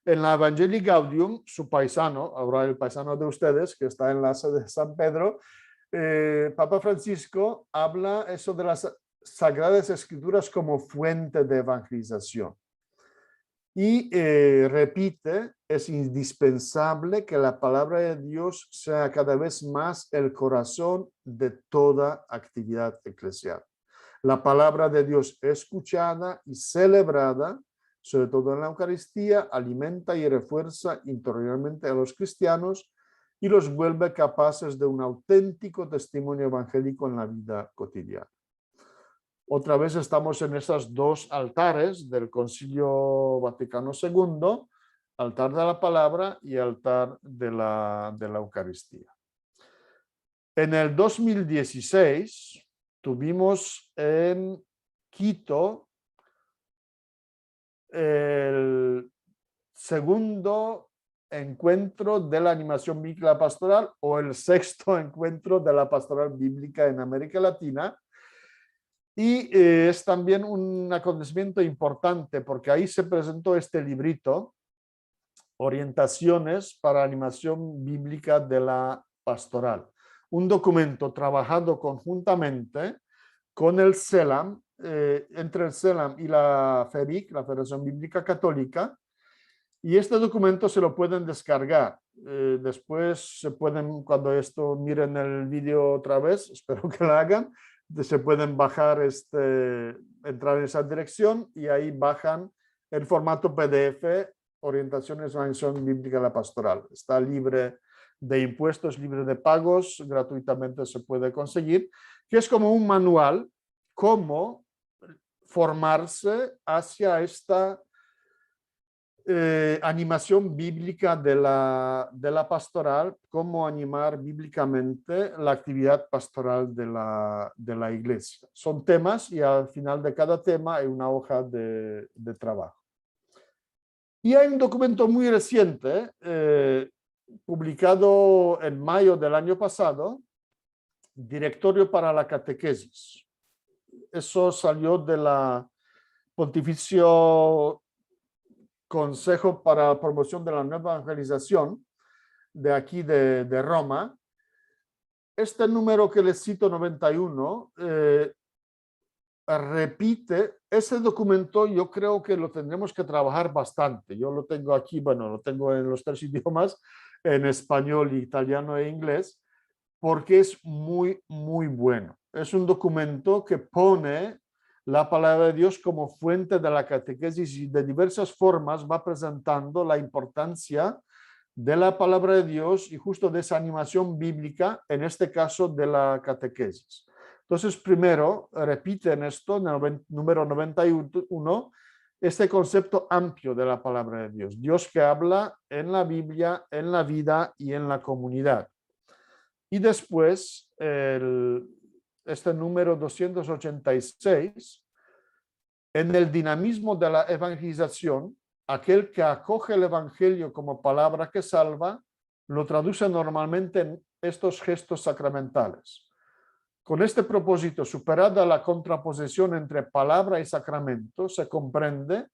En la Evangelii Gaudium, su paisano, ahora el paisano de ustedes, que está en la sede de San Pedro, Papa Francisco habla eso de las Sagradas Escrituras como fuente de evangelización. Y repite, es indispensable que la palabra de Dios sea cada vez más el corazón de toda actividad eclesial. La palabra de Dios escuchada y celebrada, sobre todo en la Eucaristía, alimenta y refuerza interiormente a los cristianos y los vuelve capaces de un auténtico testimonio evangélico en la vida cotidiana. Otra vez estamos en esos dos altares del Concilio Vaticano II, altar de la palabra y altar de la Eucaristía. En el 2016 tuvimos en Quito el segundo encuentro de la animación bíblica pastoral o el sexto encuentro de la pastoral bíblica en América Latina. Y es también un acontecimiento importante porque ahí se presentó este librito, Orientaciones para animación bíblica de la pastoral. Un documento trabajado conjuntamente con el CELAM, entre el CELAM y la FEBIC, la Federación Bíblica Católica, y este documento se lo pueden descargar. Después se pueden, cuando esto miren el vídeo otra vez, espero que lo hagan, se pueden bajar, entrar en esa dirección y ahí bajan el formato PDF, Orientaciones a la Animación Bíblica de la Pastoral. Está libre de impuestos libre de pagos, gratuitamente se puede conseguir, que es como un manual, cómo formarse hacia esta animación bíblica de la pastoral, cómo animar bíblicamente la actividad pastoral de la iglesia. Son temas y al final de cada tema hay una hoja de trabajo. Y hay un documento muy reciente, publicado en mayo del año pasado, Directorio para la Catequesis. Eso salió de la Pontificio Consejo para la Promoción de la Nueva Evangelización, de aquí de Roma. Este número que les cito, 91, repite ese documento. Yo creo que lo tendremos que trabajar bastante. Yo lo tengo aquí, bueno, lo tengo en los 3 idiomas, en español, italiano e inglés, porque es muy, muy bueno. Es un documento que pone la palabra de Dios como fuente de la catequesis y de diversas formas va presentando la importancia de la palabra de Dios y justo de esa animación bíblica, en este caso de la catequesis. Entonces, primero, repiten esto en el número 91, este concepto amplio de la palabra de Dios. Dios que habla en la Biblia, en la vida y en la comunidad. Y después, este número 286, en el dinamismo de la evangelización, aquel que acoge el evangelio como palabra que salva, lo traduce normalmente en estos gestos sacramentales. Con este propósito, superada la contraposición entre palabra y sacramento, se comprende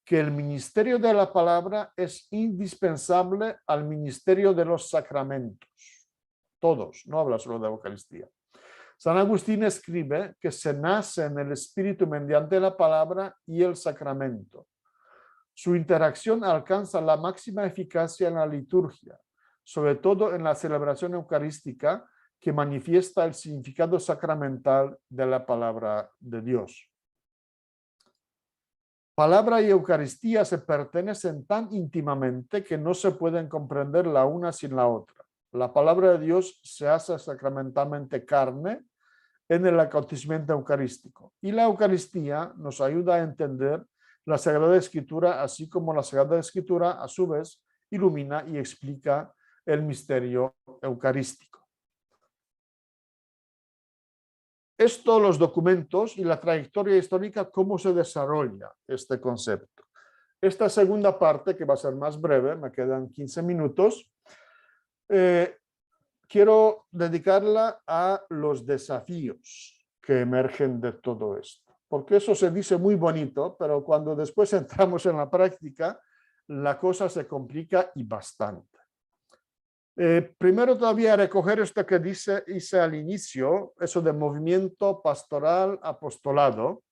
que el ministerio de la palabra es indispensable al ministerio de los sacramentos. Todos, no habla solo de Eucaristía. San Agustín escribe que se nace en el Espíritu mediante la palabra y el sacramento. Su interacción alcanza la máxima eficacia en la liturgia, sobre todo en la celebración eucarística, que manifiesta el significado sacramental de la palabra de Dios. Palabra y Eucaristía se pertenecen tan íntimamente que no se pueden comprender la una sin la otra. La palabra de Dios se hace sacramentalmente carne en el acontecimiento eucarístico. Y la Eucaristía nos ayuda a entender la Sagrada Escritura, así como la Sagrada Escritura, a su vez, ilumina y explica el misterio eucarístico. Esto, los documentos y la trayectoria histórica, cómo se desarrolla este concepto. Esta segunda parte, que va a ser más breve, me quedan 15 minutos, quiero dedicarla a los desafíos que emergen de todo esto. Porque eso se dice muy bonito, pero cuando después entramos en la práctica, la cosa se complica y bastante. Primero todavía recoger esto que hice al inicio, eso de movimiento pastoral apostolado.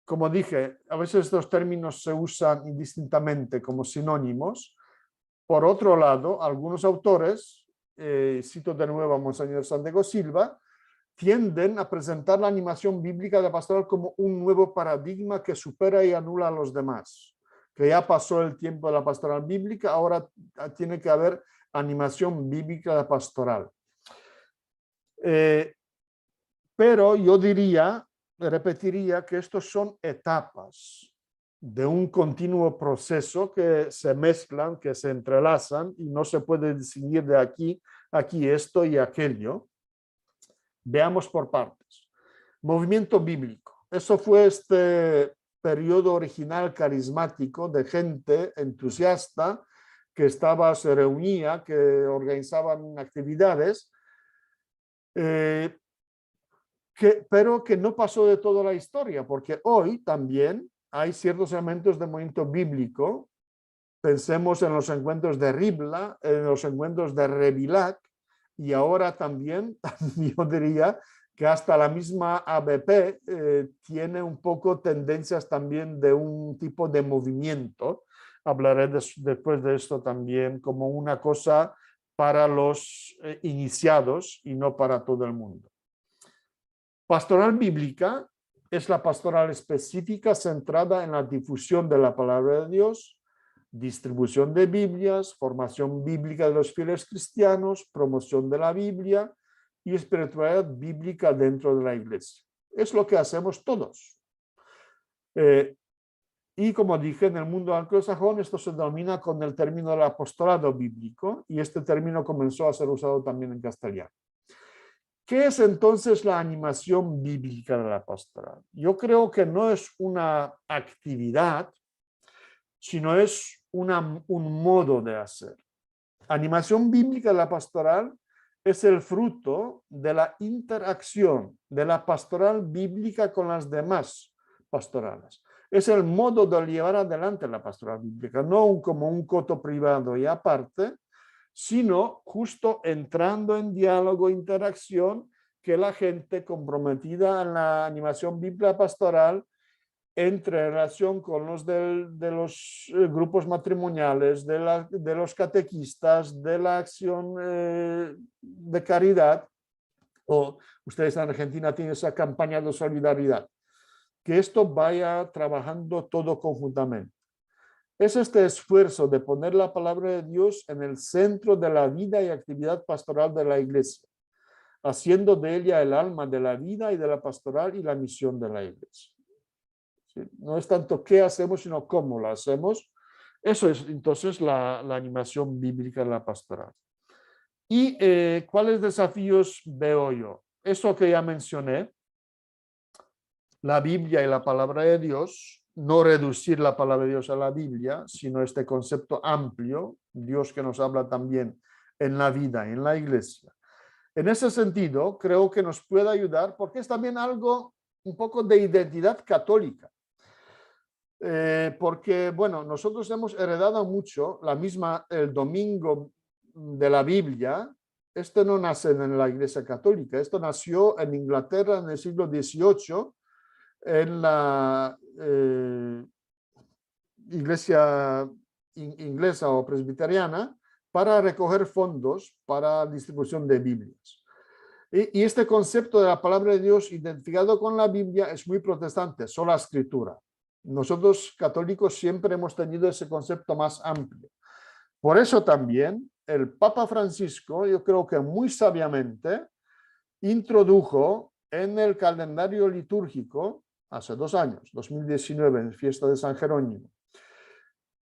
Como dije, a veces estos términos se usan indistintamente como sinónimos. Por otro lado, algunos autores, cito de nuevo a Monseñor Santiago Silva, tienden a presentar la animación bíblica de la pastoral como un nuevo paradigma que supera y anula a los demás. Que ya pasó el tiempo de la pastoral bíblica, ahora tiene que haber animación bíblica de pastoral. Pero yo repetiría que estos son etapas de un continuo proceso que se mezclan, que se entrelazan y no se puede distinguir de aquí esto y aquello. Veamos por partes. Movimiento bíblico. Eso fue este periodo original carismático de gente entusiasta que se reunía, que organizaban actividades, pero que no pasó de toda la historia, porque hoy también hay ciertos elementos de movimiento bíblico. Pensemos en los encuentros de Ribla, en los encuentros de Revillac, y ahora también, yo diría, que hasta la misma ABP tiene un poco tendencias también de un tipo de movimiento. Hablaré después de esto también como una cosa para los iniciados y no para todo el mundo. Pastoral bíblica es la pastoral específica centrada en la difusión de la palabra de Dios, distribución de Biblias, formación bíblica de los fieles cristianos, promoción de la Biblia y espiritualidad bíblica dentro de la iglesia. Es lo que hacemos todos. Y como dije, en el mundo anglosajón esto se denomina con el término del apostolado bíblico, y este término comenzó a ser usado también en castellano. ¿Qué es entonces la animación bíblica de la pastoral? Yo creo que no es una actividad, sino es un modo de hacer. Animación bíblica de la pastoral es el fruto de la interacción de la pastoral bíblica con las demás pastorales. Es el modo de llevar adelante la pastoral bíblica, no como un coto privado y aparte, sino justo entrando en diálogo, interacción, que la gente comprometida en la animación bíblica pastoral entre en relación con los de los grupos matrimoniales, de los catequistas, de la acción de caridad, o ustedes en Argentina tienen esa campaña de solidaridad, que esto vaya trabajando todo conjuntamente. Es este esfuerzo de poner la palabra de Dios en el centro de la vida y actividad pastoral de la iglesia, haciendo de ella el alma de la vida y de la pastoral y la misión de la iglesia. ¿Sí? No es tanto qué hacemos, sino cómo lo hacemos. Eso es entonces la animación bíblica de la pastoral. ¿Y cuáles desafíos veo yo? Eso que ya mencioné, la Biblia y la palabra de Dios, no reducir la palabra de Dios a la Biblia, sino este concepto amplio, Dios que nos habla también en la vida, en la iglesia. En ese sentido, creo que nos puede ayudar porque es también algo un poco de identidad católica. Porque, bueno, nosotros hemos heredado mucho el domingo de la Biblia. Esto no nace en la Iglesia Católica, esto nació en Inglaterra en el siglo XVIII, en la Iglesia inglesa o presbiteriana, para recoger fondos para distribución de Biblias. Y este concepto de la palabra de Dios identificado con la Biblia es muy protestante, sola escritura. Nosotros católicos siempre hemos tenido ese concepto más amplio. Por eso también el Papa Francisco, yo creo que muy sabiamente, introdujo en el calendario litúrgico, hace 2 años, 2019, en fiesta de San Jerónimo,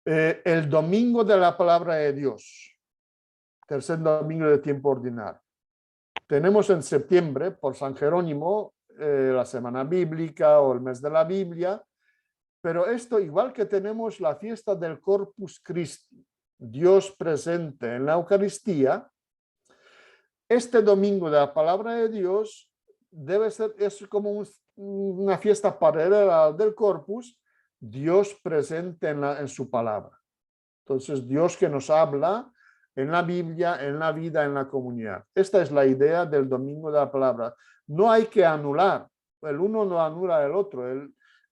el domingo de la palabra de Dios, tercer domingo de tiempo ordinario. Tenemos en septiembre, por San Jerónimo, la semana bíblica o el mes de la Biblia, pero esto, igual que tenemos la fiesta del Corpus Christi, Dios presente en la Eucaristía, este domingo de la palabra de Dios es como una fiesta paralela del Corpus, Dios presente en su palabra. Entonces, Dios que nos habla en la Biblia, en la vida, en la comunidad. Esta es la idea del domingo de la palabra. No hay que anular, el uno no anula el otro.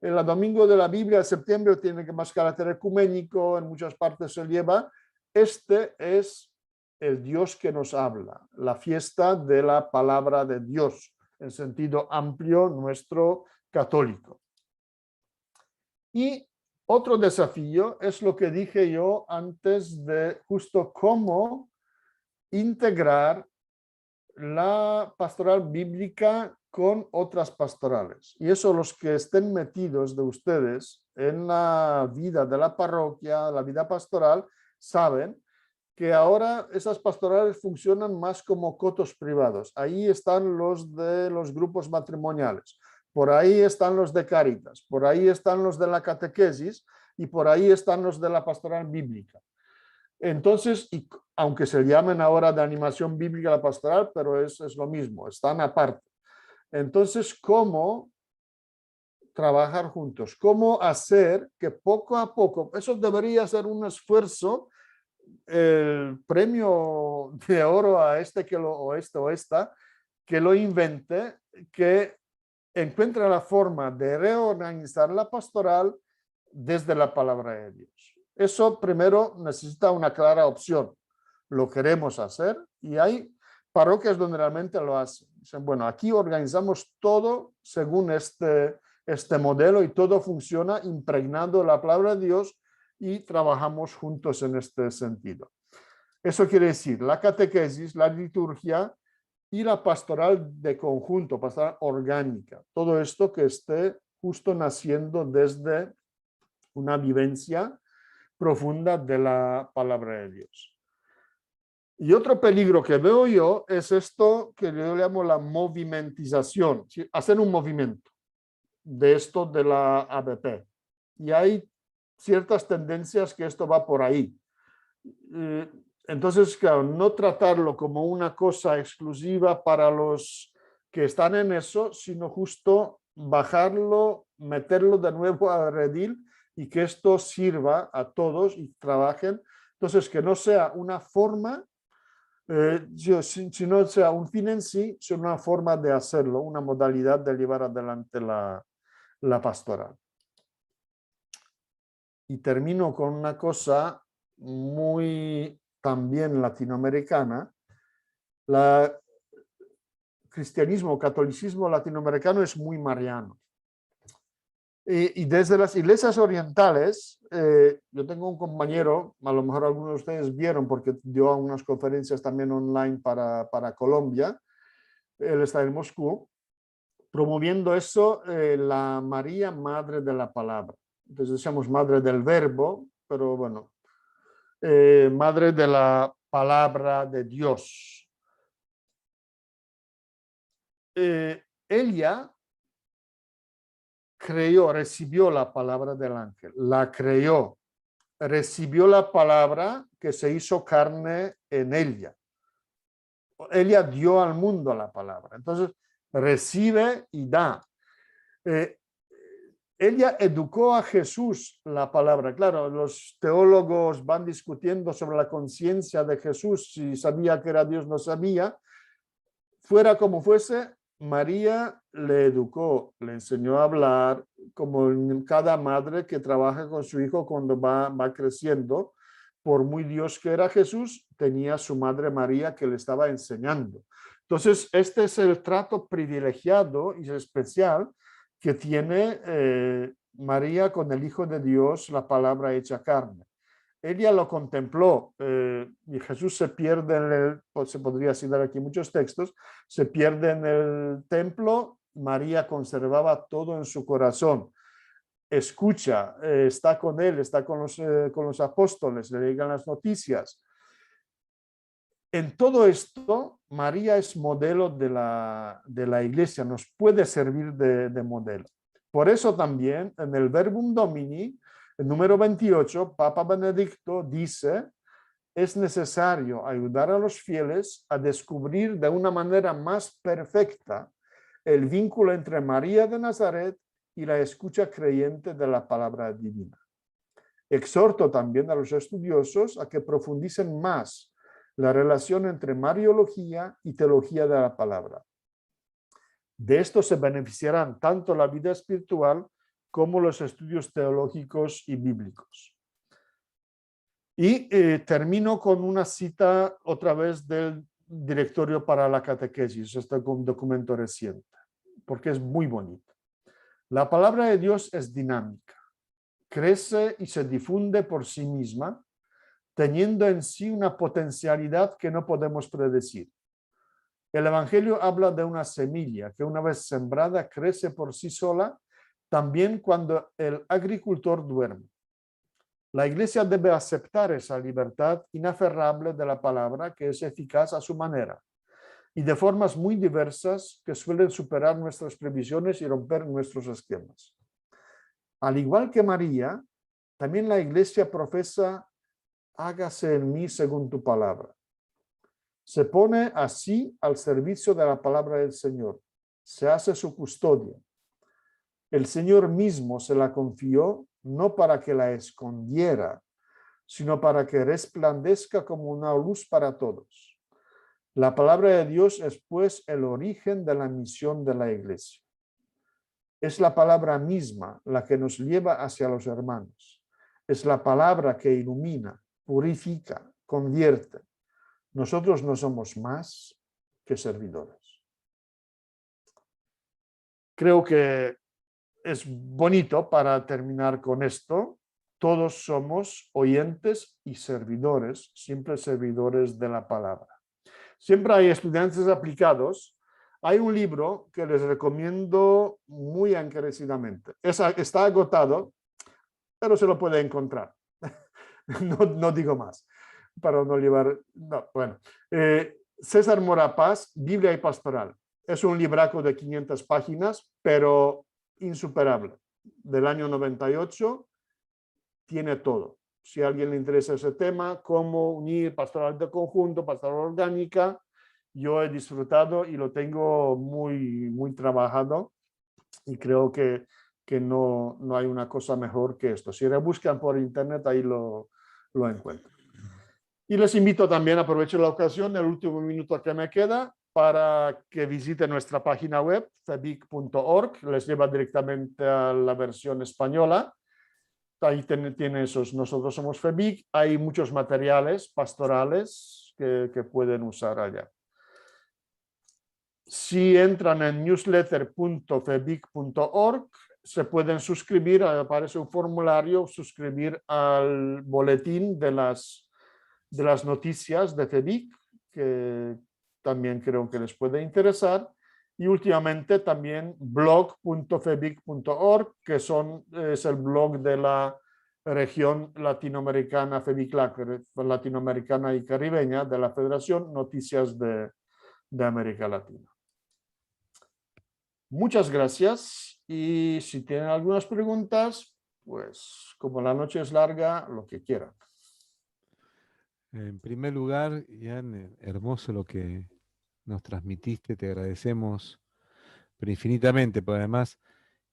El domingo de la Biblia, el septiembre, tiene más carácter ecuménico, en muchas partes se lleva. Este es el Dios que nos habla, la fiesta de la palabra de Dios, en sentido amplio nuestro católico. Y otro desafío es lo que dije yo antes de justo cómo integrar la pastoral bíblica con otras pastorales. Y eso los que estén metidos de ustedes en la vida de la parroquia, la vida pastoral, saben que ahora esas pastorales funcionan más como cotos privados. Ahí están los de los grupos matrimoniales. Por ahí están los de Cáritas, por ahí están los de la catequesis y por ahí están los de la pastoral bíblica. Entonces, aunque se llamen ahora de animación bíblica la pastoral, pero es lo mismo, están aparte. Entonces, ¿cómo trabajar juntos? ¿Cómo hacer que poco a poco, eso debería ser un esfuerzo, el premio de oro a o esta, que lo invente, que encuentra la forma de reorganizar la pastoral desde la palabra de Dios. Eso primero necesita una clara opción. Lo queremos hacer y hay parroquias donde realmente lo hacen. Dicen, bueno, aquí organizamos todo según este modelo y todo funciona impregnando la palabra de Dios y trabajamos juntos en este sentido. Eso quiere decir la catequesis, la liturgia y la pastoral de conjunto, pastoral orgánica. Todo esto que esté justo naciendo desde una vivencia profunda de la palabra de Dios. Y otro peligro que veo yo es esto que yo llamo la movimentización, ¿sí? Hacer un movimiento de esto de la ABP. Y hay ciertas tendencias que esto va por ahí. Entonces, claro, no tratarlo como una cosa exclusiva para los que están en eso, sino justo bajarlo, meterlo de nuevo a redil y que esto sirva a todos y trabajen. Entonces, que no sea una forma, sino sea un fin en sí, sino una forma de hacerlo, una modalidad de llevar adelante la pastoral. Y termino con una cosa muy también latinoamericana. El cristianismo, catolicismo latinoamericano es muy mariano. Y desde las iglesias orientales, yo tengo un compañero, a lo mejor algunos de ustedes vieron porque dio unas conferencias también online para Colombia, él está en Moscú, promoviendo eso, la María, Madre de la Palabra. Entonces decíamos Madre del Verbo, pero bueno, Madre de la Palabra de Dios. Ella creyó, recibió la palabra del ángel, la creyó, recibió la palabra que se hizo carne en ella. Ella dio al mundo la palabra. Entonces, recibe y da. Ella educó a Jesús la palabra. Claro, los teólogos van discutiendo sobre la conciencia de Jesús, si sabía que era Dios, no sabía. Fuera como fuese, María le educó, le enseñó a hablar como cada madre que trabaja con su hijo cuando va creciendo. Por muy Dios que era Jesús, tenía su madre María que le estaba enseñando. Entonces, este es el trato privilegiado y especial que tiene María con el Hijo de Dios, la palabra hecha carne. Ella lo contempló y Jesús se pierde en el, se podría citar aquí muchos textos, se pierde en el templo, María conservaba todo en su corazón, escucha, está con él, está con los apóstoles, le llegan las noticias. En todo esto, María es modelo de la iglesia, nos puede servir de modelo. Por eso también en el Verbum Domini, el número 28, Papa Benedicto dice, es necesario ayudar a los fieles a descubrir de una manera más perfecta el vínculo entre María de Nazaret y la escucha creyente de la palabra divina. Exhorto también a los estudiosos a que profundicen más la relación entre mariología y teología de la palabra. De esto se beneficiarán tanto la vida espiritual como los estudios teológicos y bíblicos. Y termino con una cita otra vez del Directorio para la Catequesis, este documento reciente, porque es muy bonito. La palabra de Dios es dinámica, crece y se difunde por sí misma, teniendo en sí una potencialidad que no podemos predecir. El Evangelio habla de una semilla que una vez sembrada crece por sí sola, también cuando el agricultor duerme. La Iglesia debe aceptar esa libertad inaferrable de la palabra que es eficaz a su manera y de formas muy diversas que suelen superar nuestras previsiones y romper nuestros esquemas. Al igual que María, también la Iglesia profesa hágase en mí según tu palabra. Se pone así al servicio de la palabra del Señor. Se hace su custodia. El Señor mismo se la confió no para que la escondiera, sino para que resplandezca como una luz para todos. La palabra de Dios es pues el origen de la misión de la Iglesia. Es la palabra misma la que nos lleva hacia los hermanos. Es la palabra que ilumina, purifica, convierte. Nosotros no somos más que servidores. Creo que es bonito para terminar con esto, todos somos oyentes y servidores, siempre servidores de la palabra. Siempre hay estudiantes aplicados. Hay un libro que les recomiendo muy encarecidamente. Está agotado, pero se lo puede encontrar. No digo más, para no llevar... No, bueno. César Mora Paz, Biblia y Pastoral. Es un libraco de 500 páginas, pero insuperable. Del año 98, tiene todo. Si a alguien le interesa ese tema, cómo unir pastoral de conjunto, pastoral orgánica, yo he disfrutado y lo tengo muy, muy trabajado y creo que no hay una cosa mejor que esto. Si rebuscan por internet, ahí lo encuentran. Y les invito también, aprovecho la ocasión, el último minuto que me queda, para que visiten nuestra página web, febic.org, les lleva directamente a la versión española. Ahí tiene esos, nosotros somos FEBIC, hay muchos materiales pastorales que pueden usar allá. Si entran en newsletter.febic.org, se pueden suscribir, aparece un formulario, suscribir al boletín de las noticias de FEBIC, que también creo que les puede interesar. Y últimamente también blog.febic.org, que es el blog de la región latinoamericana, FEBICLAC, latinoamericana y caribeña de la Federación Noticias de América Latina. Muchas gracias y si tienen algunas preguntas, pues como la noche es larga, lo que quieran. En primer lugar, Ian, hermoso lo que nos transmitiste, te agradecemos pero infinitamente, pero además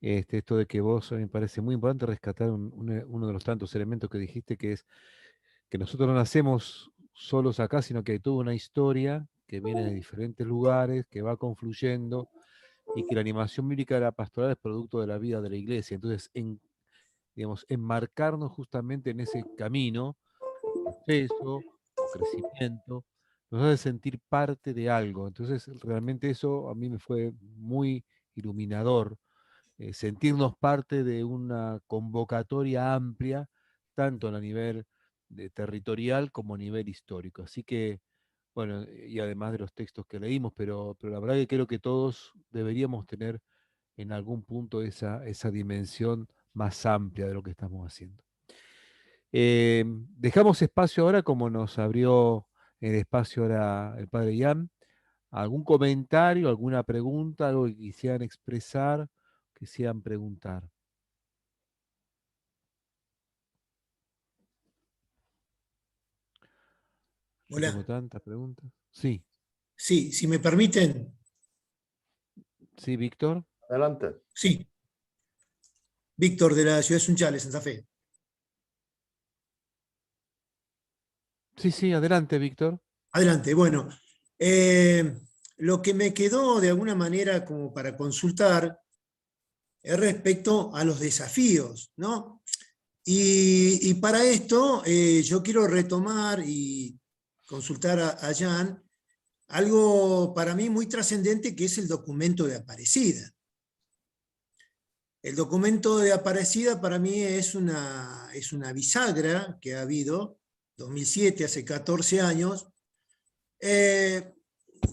esto de que vos, a mí me parece muy importante rescatar uno de los tantos elementos que dijiste, que es que nosotros no nacemos solos acá, sino que hay toda una historia que viene de diferentes lugares, que va confluyendo, y que la animación bíblica de la pastoral es producto de la vida de la iglesia. Entonces, digamos, enmarcarnos justamente en ese camino, proceso o crecimiento, nos hace sentir parte de algo. Entonces, realmente eso a mí me fue muy iluminador, sentirnos parte de una convocatoria amplia, tanto a nivel territorial como a nivel histórico. Así que, bueno, y además de los textos que leímos, pero la verdad que creo que todos deberíamos tener en algún punto esa dimensión más amplia de lo que estamos haciendo. Dejamos espacio ahora, como nos abrió el espacio ahora el padre Ian, algún comentario, alguna pregunta, algo que quisieran expresar, quisieran preguntar. Yo Hola. tengo tantas preguntas. Sí. Sí, si me permiten. Sí, Víctor. Adelante. Sí. Víctor, de la ciudad de Sunchales, Santa Fe. Sí, adelante, Víctor. Adelante. Bueno, lo que me quedó de alguna manera como para consultar es respecto a los desafíos, ¿no? Y para esto yo quiero retomar y consultar a Jan algo para mí muy trascendente, que es el documento de Aparecida. El documento de Aparecida para mí es una bisagra que ha habido, 2007, hace 14 años,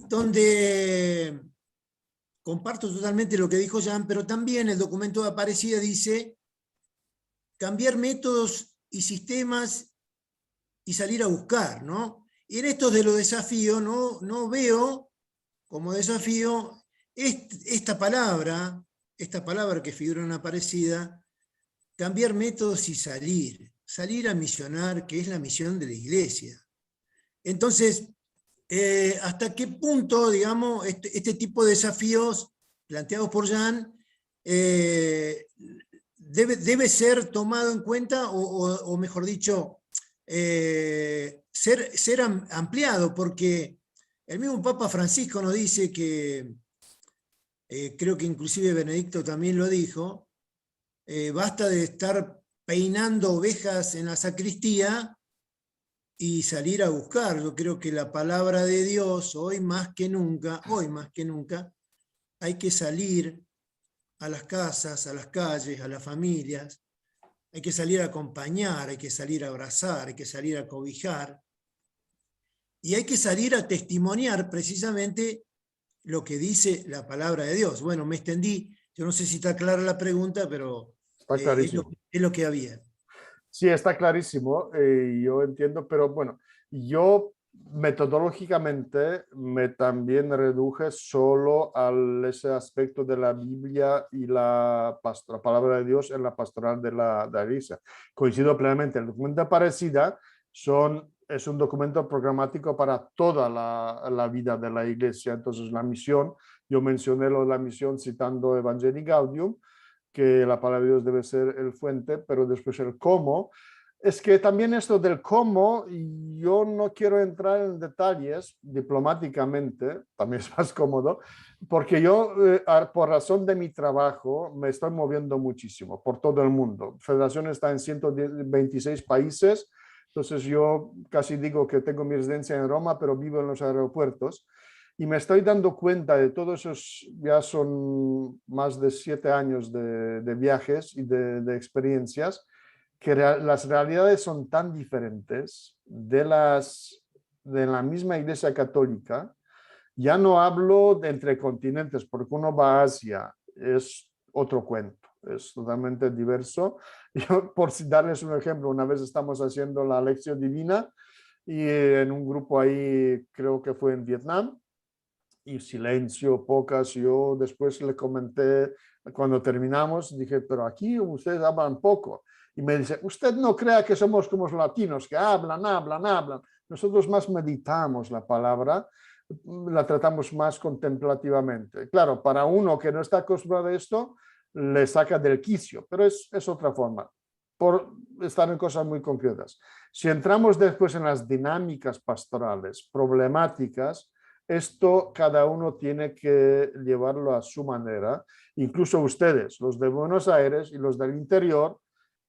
donde comparto totalmente lo que dijo Jan, pero también el documento de Aparecida dice cambiar métodos y sistemas y salir a buscar, ¿no? Y en estos de los desafíos no veo como desafío esta palabra que figura en Aparecida, cambiar métodos y salir a misionar, que es la misión de la iglesia. Entonces, ¿hasta qué punto, digamos, este tipo de desafíos planteados por Jan debe ser tomado en cuenta o mejor dicho, ser ampliado? Porque el mismo Papa Francisco nos dice que, creo que inclusive Benedicto también lo dijo, basta de estar peinando ovejas en la sacristía y salir a buscar. Yo creo que la palabra de Dios, hoy más que nunca, hay que salir a las casas, a las calles, a las familias, hay que salir a acompañar, hay que salir a abrazar, hay que salir a cobijar, y hay que salir a testimoniar precisamente lo que dice la palabra de Dios. Bueno, me extendí, yo no sé si está clara la pregunta, pero Está es clarísimo. lo que había. Sí, está clarísimo, yo entiendo, pero bueno, yo metodológicamente me también reduje solo a ese aspecto de la Biblia y la palabra de Dios en la pastoral de la iglesia. Coincido plenamente, el documento de Aparecida es un documento programático para toda la vida de la iglesia. Entonces la misión, yo mencioné la misión citando Evangelii Gaudium, que la palabra de Dios debe ser el fuente, pero después el cómo. Es que también esto del cómo, yo no quiero entrar en detalles diplomáticamente, también es más cómodo, porque yo, por razón de mi trabajo, me estoy moviendo muchísimo por todo el mundo. Federación está en 126 países, entonces yo casi digo que tengo mi residencia en Roma, pero vivo en los aeropuertos. Y me estoy dando cuenta de todos esos, ya son más de 7 años de viajes y de experiencias, que las realidades son tan diferentes de la misma Iglesia Católica. Ya no hablo de entre continentes, porque uno va a Asia, es otro cuento, es totalmente diverso. Yo, por darles un ejemplo, una vez estamos haciendo la lección divina y en un grupo ahí, creo que fue en Vietnam, y silencio, pocas. Yo después le comenté, cuando terminamos, dije, pero aquí ustedes hablan poco. Y me dice, usted no crea que somos como los latinos, que hablan, hablan, hablan. Nosotros más meditamos la palabra, la tratamos más contemplativamente. Claro, para uno que no está acostumbrado a esto, le saca del quicio, pero es otra forma, por estar en cosas muy concretas. Si entramos después en las dinámicas pastorales, problemáticas, esto cada uno tiene que llevarlo a su manera. Incluso ustedes, los de Buenos Aires y los del interior,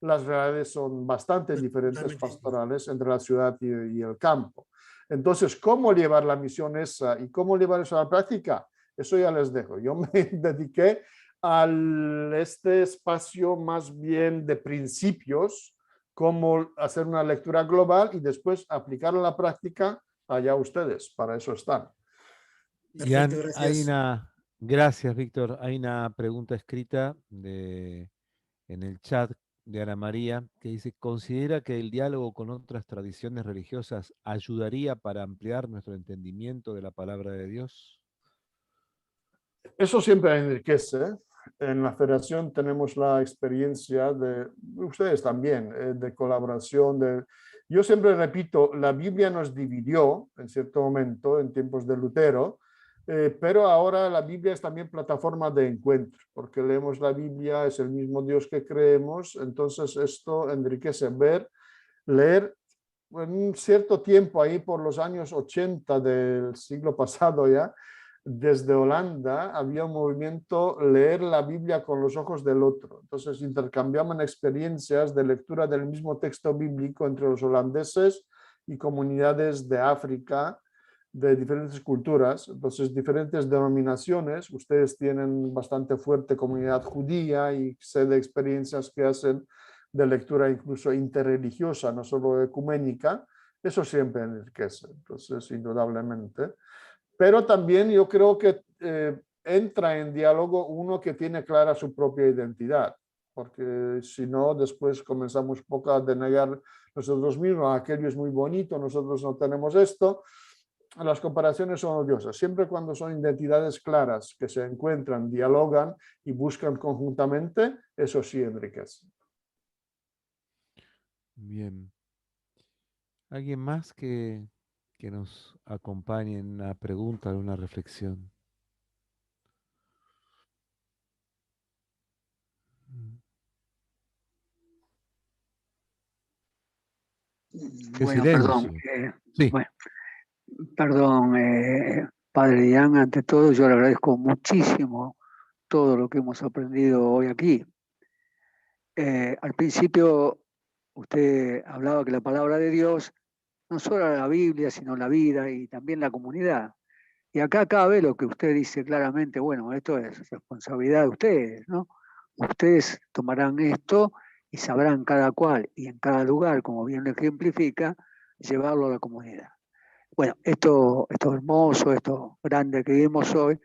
las realidades son bastante diferentes pastorales entre la ciudad y el campo. Entonces, ¿cómo llevar la misión esa y cómo llevar eso a la práctica? Eso ya les dejo. Yo me dediqué a este espacio más bien de principios, cómo hacer una lectura global y después aplicarla a la práctica. Allá ustedes, para eso están. Ian, Perfecto, gracias. gracias, Víctor. Hay una pregunta escrita en el chat de Ana María que dice, ¿considera que el diálogo con otras tradiciones religiosas ayudaría para ampliar nuestro entendimiento de la palabra de Dios? Eso siempre enriquece. En la federación tenemos la experiencia de, ustedes también, de colaboración. Yo siempre repito, la Biblia nos dividió en cierto momento, en tiempos de Lutero, pero ahora la Biblia es también plataforma de encuentro, porque leemos la Biblia, es el mismo Dios que creemos, entonces esto enriquece leer en un cierto tiempo, ahí por los años 80 del siglo pasado ya, desde Holanda había un movimiento leer la Biblia con los ojos del otro. Entonces intercambiaban experiencias de lectura del mismo texto bíblico entre los holandeses y comunidades de África, de diferentes culturas, entonces diferentes denominaciones. Ustedes tienen bastante fuerte comunidad judía y sé de experiencias que hacen de lectura incluso interreligiosa, no solo ecuménica. Eso siempre enriquece, entonces indudablemente. Pero también yo creo que entra en diálogo uno que tiene clara su propia identidad, porque si no, después comenzamos poco a denegar nosotros mismos, aquello es muy bonito, nosotros no tenemos esto. Las comparaciones son odiosas. Siempre cuando son identidades claras que se encuentran, dialogan y buscan conjuntamente, eso sí enriquece. Bien. ¿Alguien más que nos acompañe en una pregunta, en una reflexión? Qué Bueno, perdón. silencio. Sí. Bueno, perdón, Padre Ian, ante todo yo le agradezco muchísimo todo lo que hemos aprendido hoy aquí. Al principio usted hablaba que la palabra de Dios no solo era la Biblia, sino la vida y también la comunidad. Y acá cabe lo que usted dice claramente, bueno, esto es responsabilidad de ustedes, ¿no? Ustedes tomarán esto y sabrán cada cual y en cada lugar, como bien lo ejemplifica, llevarlo a la comunidad. Bueno, esto hermoso, esto grande que vimos hoy,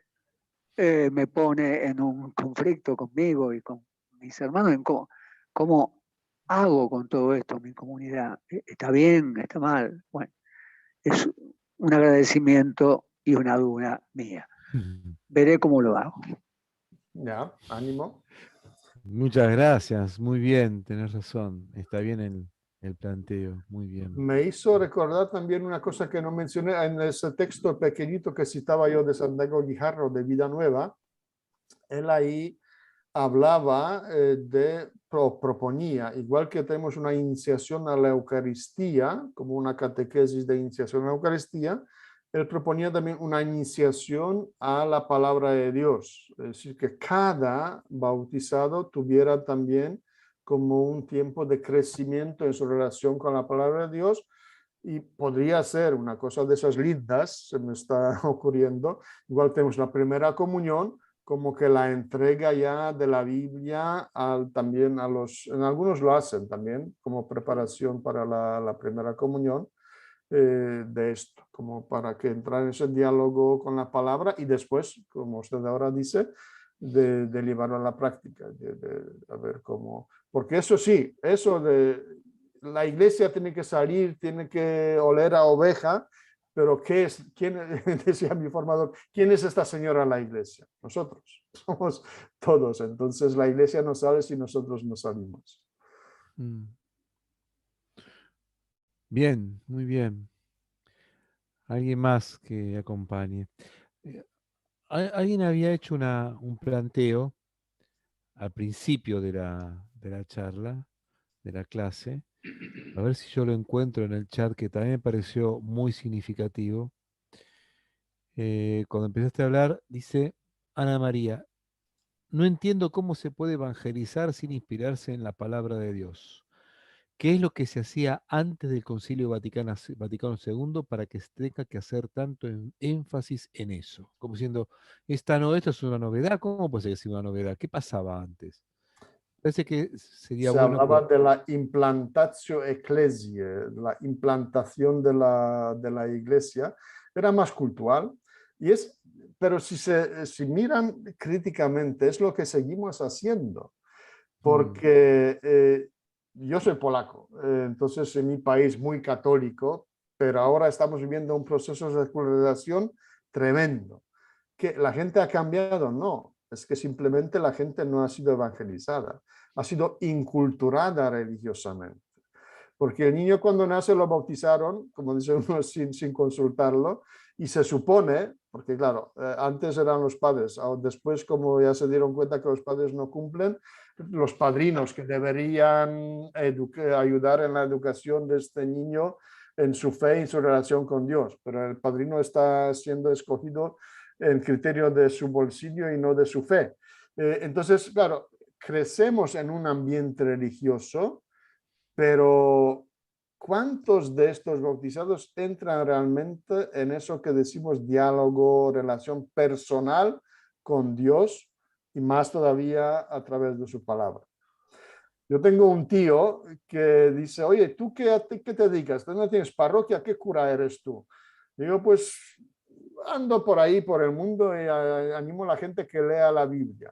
me pone en un conflicto conmigo y con mis hermanos en cómo hago con todo esto mi comunidad. ¿Está bien? ¿Está mal? Bueno, es un agradecimiento y una duda mía. Veré cómo lo hago. Ya, ánimo. Muchas gracias, muy bien, tenés razón, está bien el planteo, muy bien. Me hizo recordar también una cosa que no mencioné en ese texto pequeñito que citaba yo de Santiago Guijarro de Vida Nueva. Él ahí hablaba proponía, igual que tenemos una iniciación a la Eucaristía, como una catequesis de iniciación a la Eucaristía, él proponía también una iniciación a la palabra de Dios, es decir, que cada bautizado tuviera también como un tiempo de crecimiento en su relación con la palabra de Dios, y podría ser una cosa de esas lindas, se me está ocurriendo. Igual tenemos la primera comunión, como que la entrega ya de la Biblia también a los, en algunos lo hacen también, como preparación para la primera comunión, de esto, como para que entrar en ese diálogo con la palabra y después, como usted ahora dice, de llevarlo a la práctica, a ver cómo, porque eso sí, eso de la iglesia tiene que salir, tiene que oler a oveja, pero ¿qué es? ¿Quién, decía mi formador, quién es esta señora en la iglesia? Nosotros, somos todos. Entonces la iglesia no sale si nosotros no salimos. Bien, muy bien. Alguien más que acompañe. Alguien había hecho un planteo al principio de la charla, de la clase. A ver si yo lo encuentro en el chat, que también me pareció muy significativo. Cuando empezaste a hablar, dice Ana María, no entiendo cómo se puede evangelizar sin inspirarse en la palabra de Dios. ¿Qué es lo que se hacía antes del Concilio Vaticano II para que se tenga que hacer tanto énfasis en eso? Como diciendo, esto es una novedad, ¿cómo puede ser que sea una novedad? ¿Qué pasaba antes? Parece que sería Se bueno hablaba poder... de la implantatio ecclesiae, la implantación de la iglesia, era más cultural, y es, pero si miran críticamente, es lo que seguimos haciendo, porque yo soy polaco, entonces en mi país muy católico, pero ahora estamos viviendo un proceso de secularización tremendo. ¿Que la gente ha cambiado? No, es que simplemente la gente no ha sido evangelizada, ha sido inculturada religiosamente. Porque el niño cuando nace lo bautizaron, como dice uno, sin consultarlo, y se supone, porque claro, antes eran los padres, después como ya se dieron cuenta que los padres no cumplen, los padrinos que deberían ayudar en la educación de este niño en su fe y su relación con Dios, pero el padrino está siendo escogido en criterio de su bolsillo y no de su fe. Entonces, claro, crecemos en un ambiente religioso, pero ¿cuántos de estos bautizados entran realmente en eso que decimos diálogo, relación personal con Dios y más todavía a través de su palabra? Yo tengo un tío que dice, oye, ¿tú qué te dedicas? ¿Tú no tienes parroquia? ¿Qué cura eres tú? Digo, pues ando por ahí, por el mundo y animo a la gente que lea la Biblia.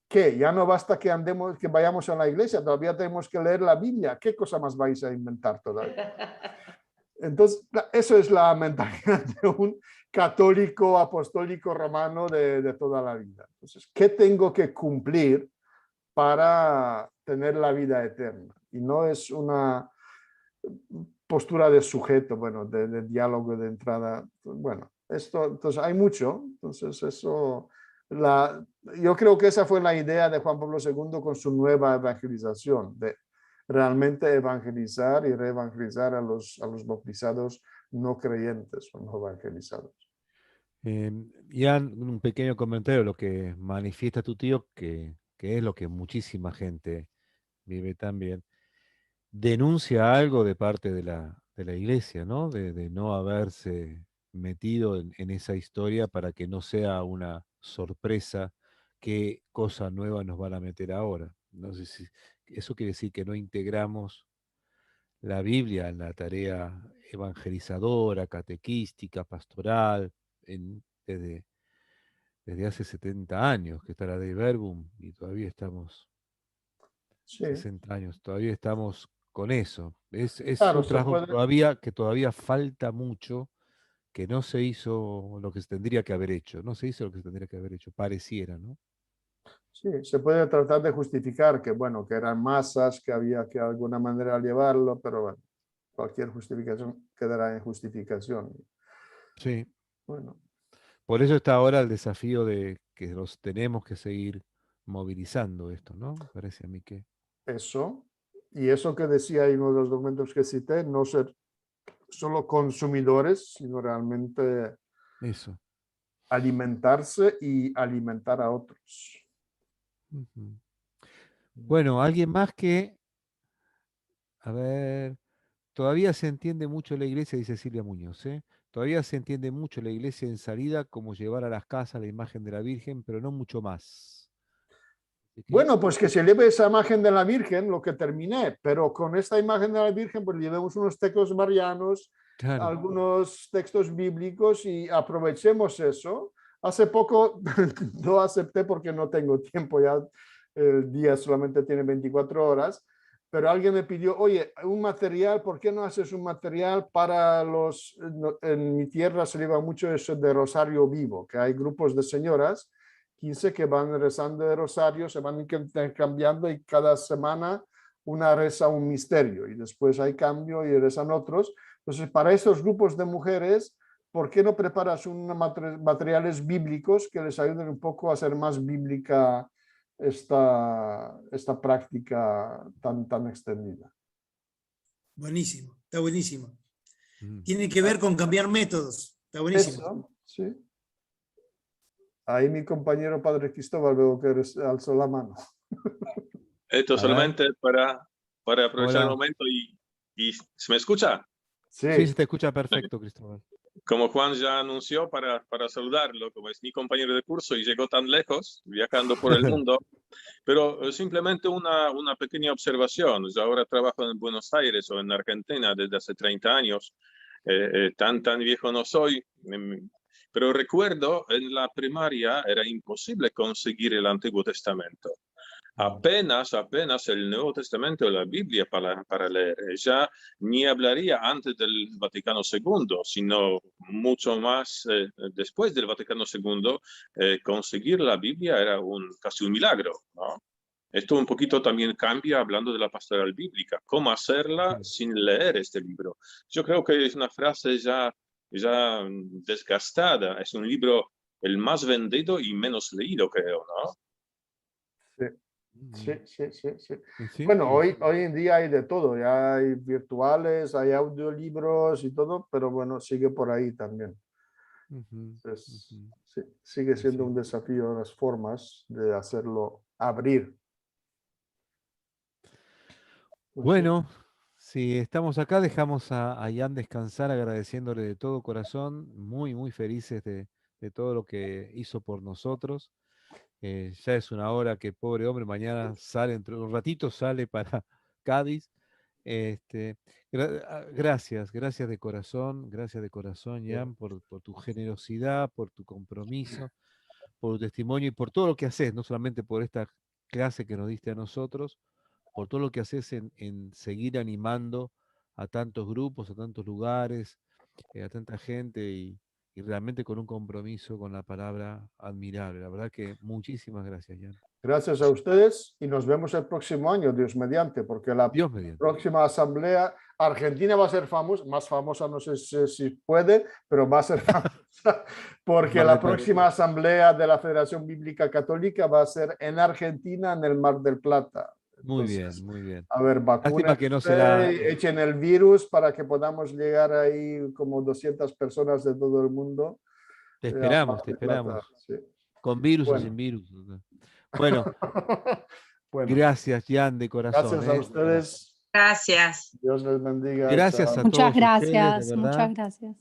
¿Qué? Ya no basta que andemos, que vayamos a la iglesia, todavía tenemos que leer la Biblia. ¿Qué cosa más vais a inventar todavía? Entonces, eso es la mentalidad de un católico apostólico romano de toda la vida. Entonces, ¿qué tengo que cumplir para tener la vida eterna? Y no es una postura de sujeto, bueno, de diálogo de entrada. Bueno, esto, entonces hay mucho, entonces eso, yo creo que esa fue la idea de Juan Pablo II con su nueva evangelización, de realmente evangelizar y reevangelizar a los bautizados no creyentes o no evangelizados. Ian, un pequeño comentario, lo que manifiesta tu tío, que es lo que muchísima gente vive también, denuncia algo de parte de la iglesia, ¿no? De no haberse metido en esa historia para que no sea una sorpresa qué cosa nueva nos van a meter ahora. No sé si eso quiere decir que no integramos la Biblia en la tarea evangelizadora, catequística, pastoral, desde hace 70 años que está la Dei Verbum y todavía estamos, Sí, 60 años, todavía estamos con eso. Es claro, un se trabajo puede, que todavía falta mucho, que no se hizo lo que se tendría que haber hecho, no se hizo lo que se tendría que haber hecho, pareciera, ¿no? sí, se puede tratar de justificar que, bueno, que eran masas, que había que de alguna manera llevarlo, pero bueno, cualquier justificación quedará en justificación. Sí. Bueno, Por eso está ahora el desafío de que los tenemos que seguir movilizando esto, ¿no? Parece a mí que... eso, y eso que decía en uno de los documentos que cité, no ser solo consumidores, sino realmente Eso. alimentarse y alimentar a otros. Ujú. Bueno, alguien más que, a ver, todavía se entiende mucho la iglesia, dice Silvia Muñoz, ¿eh? Todavía se entiende mucho la iglesia en salida como llevar a las casas la imagen de la Virgen, pero no mucho más. Así que, Bueno, pues que se lleve esa imagen de la Virgen, lo que terminé, pero con esta imagen de la Virgen, pues llevemos unos textos marianos, claro, algunos textos bíblicos y aprovechemos eso. Hace poco no acepté porque no tengo tiempo, ya el día solamente tiene 24 horas, pero alguien me pidió, oye, un material, ¿por qué no haces un material para los, en mi tierra se lleva mucho eso de rosario vivo, que hay grupos de señoras 15 que van rezando de rosario, se van intercambiando y cada semana una reza un misterio y después hay cambio y rezan otros. Entonces, para estos grupos de mujeres, ¿por qué no preparas materiales bíblicos que les ayuden un poco a hacer más bíblica esta práctica tan extendida? Buenísimo, está buenísimo. mm, Tiene que ver con cambiar métodos. Está buenísimo. Eso, sí. Ahí mi compañero Padre Cristóbal veo que alzó la mano. Esto a ver, solamente para aprovechar el hola. momento y ¿se me escucha? Sí, se Sí, te escucha perfecto, Cristóbal. Como Juan ya anunció, para saludarlo, como es mi compañero de curso y llegó tan lejos, viajando por el mundo, pero simplemente una pequeña observación. Yo ahora trabajo en Buenos Aires o en Argentina desde hace 30 años. Tan viejo no soy, pero recuerdo en la primaria era imposible conseguir el Antiguo Testamento. Apenas el Nuevo Testamento de la Biblia para leer. Ya ni hablaría antes del Vaticano II, sino mucho más después del Vaticano II. Conseguir la Biblia era casi un milagro, ¿no? Esto un poquito también cambia hablando de la pastoral bíblica. ¿Cómo hacerla Sí. sin leer este libro? Yo creo que es una frase ya desgastada. Es un libro el más vendido y menos leído, creo, ¿no? sí. Sí, Mm, sí, sí, sí. ¿y sí? Bueno, ¿Y sí? hoy en día hay de todo, ya hay virtuales, hay audiolibros y todo, pero bueno, sigue por ahí también. Ujú, Entonces, ujú, sí, sigue y siendo un sí. desafío las formas de hacerlo abrir. Pues sí. Bueno, si estamos acá, dejamos a Ian descansar agradeciéndole de todo corazón, muy, muy felices de todo lo que hizo por nosotros. Ya es una hora que pobre hombre, mañana sale, entre un ratito sale para Cádiz. Este, gracias, gracias de corazón, Ian, por tu generosidad, por tu compromiso, por tu testimonio y por todo lo que haces, no solamente por esta clase que nos diste a nosotros, por todo lo que haces en seguir animando a tantos grupos, a tantos lugares, a tanta gente y realmente con un compromiso con la palabra admirable. La verdad que muchísimas gracias, Jan. Gracias a ustedes y nos vemos el próximo año, Dios mediante, porque la Dios mediante. próxima asamblea, Argentina va a ser más famosa, no sé si puede, pero va a ser famosa, porque Mar la del Plata. próxima asamblea de la Federación Bíblica Católica va a ser en Argentina, en el Mar del Plata. Muy bien, Entonces, muy bien. a ver, Lástima que no será. echen el virus para que podamos llegar ahí como 200 personas de todo el mundo. Te Al Mar esperamos, te del Plata. esperamos. Sí. Con virus o sin Bueno. virus. Bueno, Bueno, gracias, Jan, de corazón. gracias a De verdad. ustedes. Gracias. Dios les bendiga. Gracias Chao. a Muchas todos ustedes, de gracias, verdad. muchas gracias.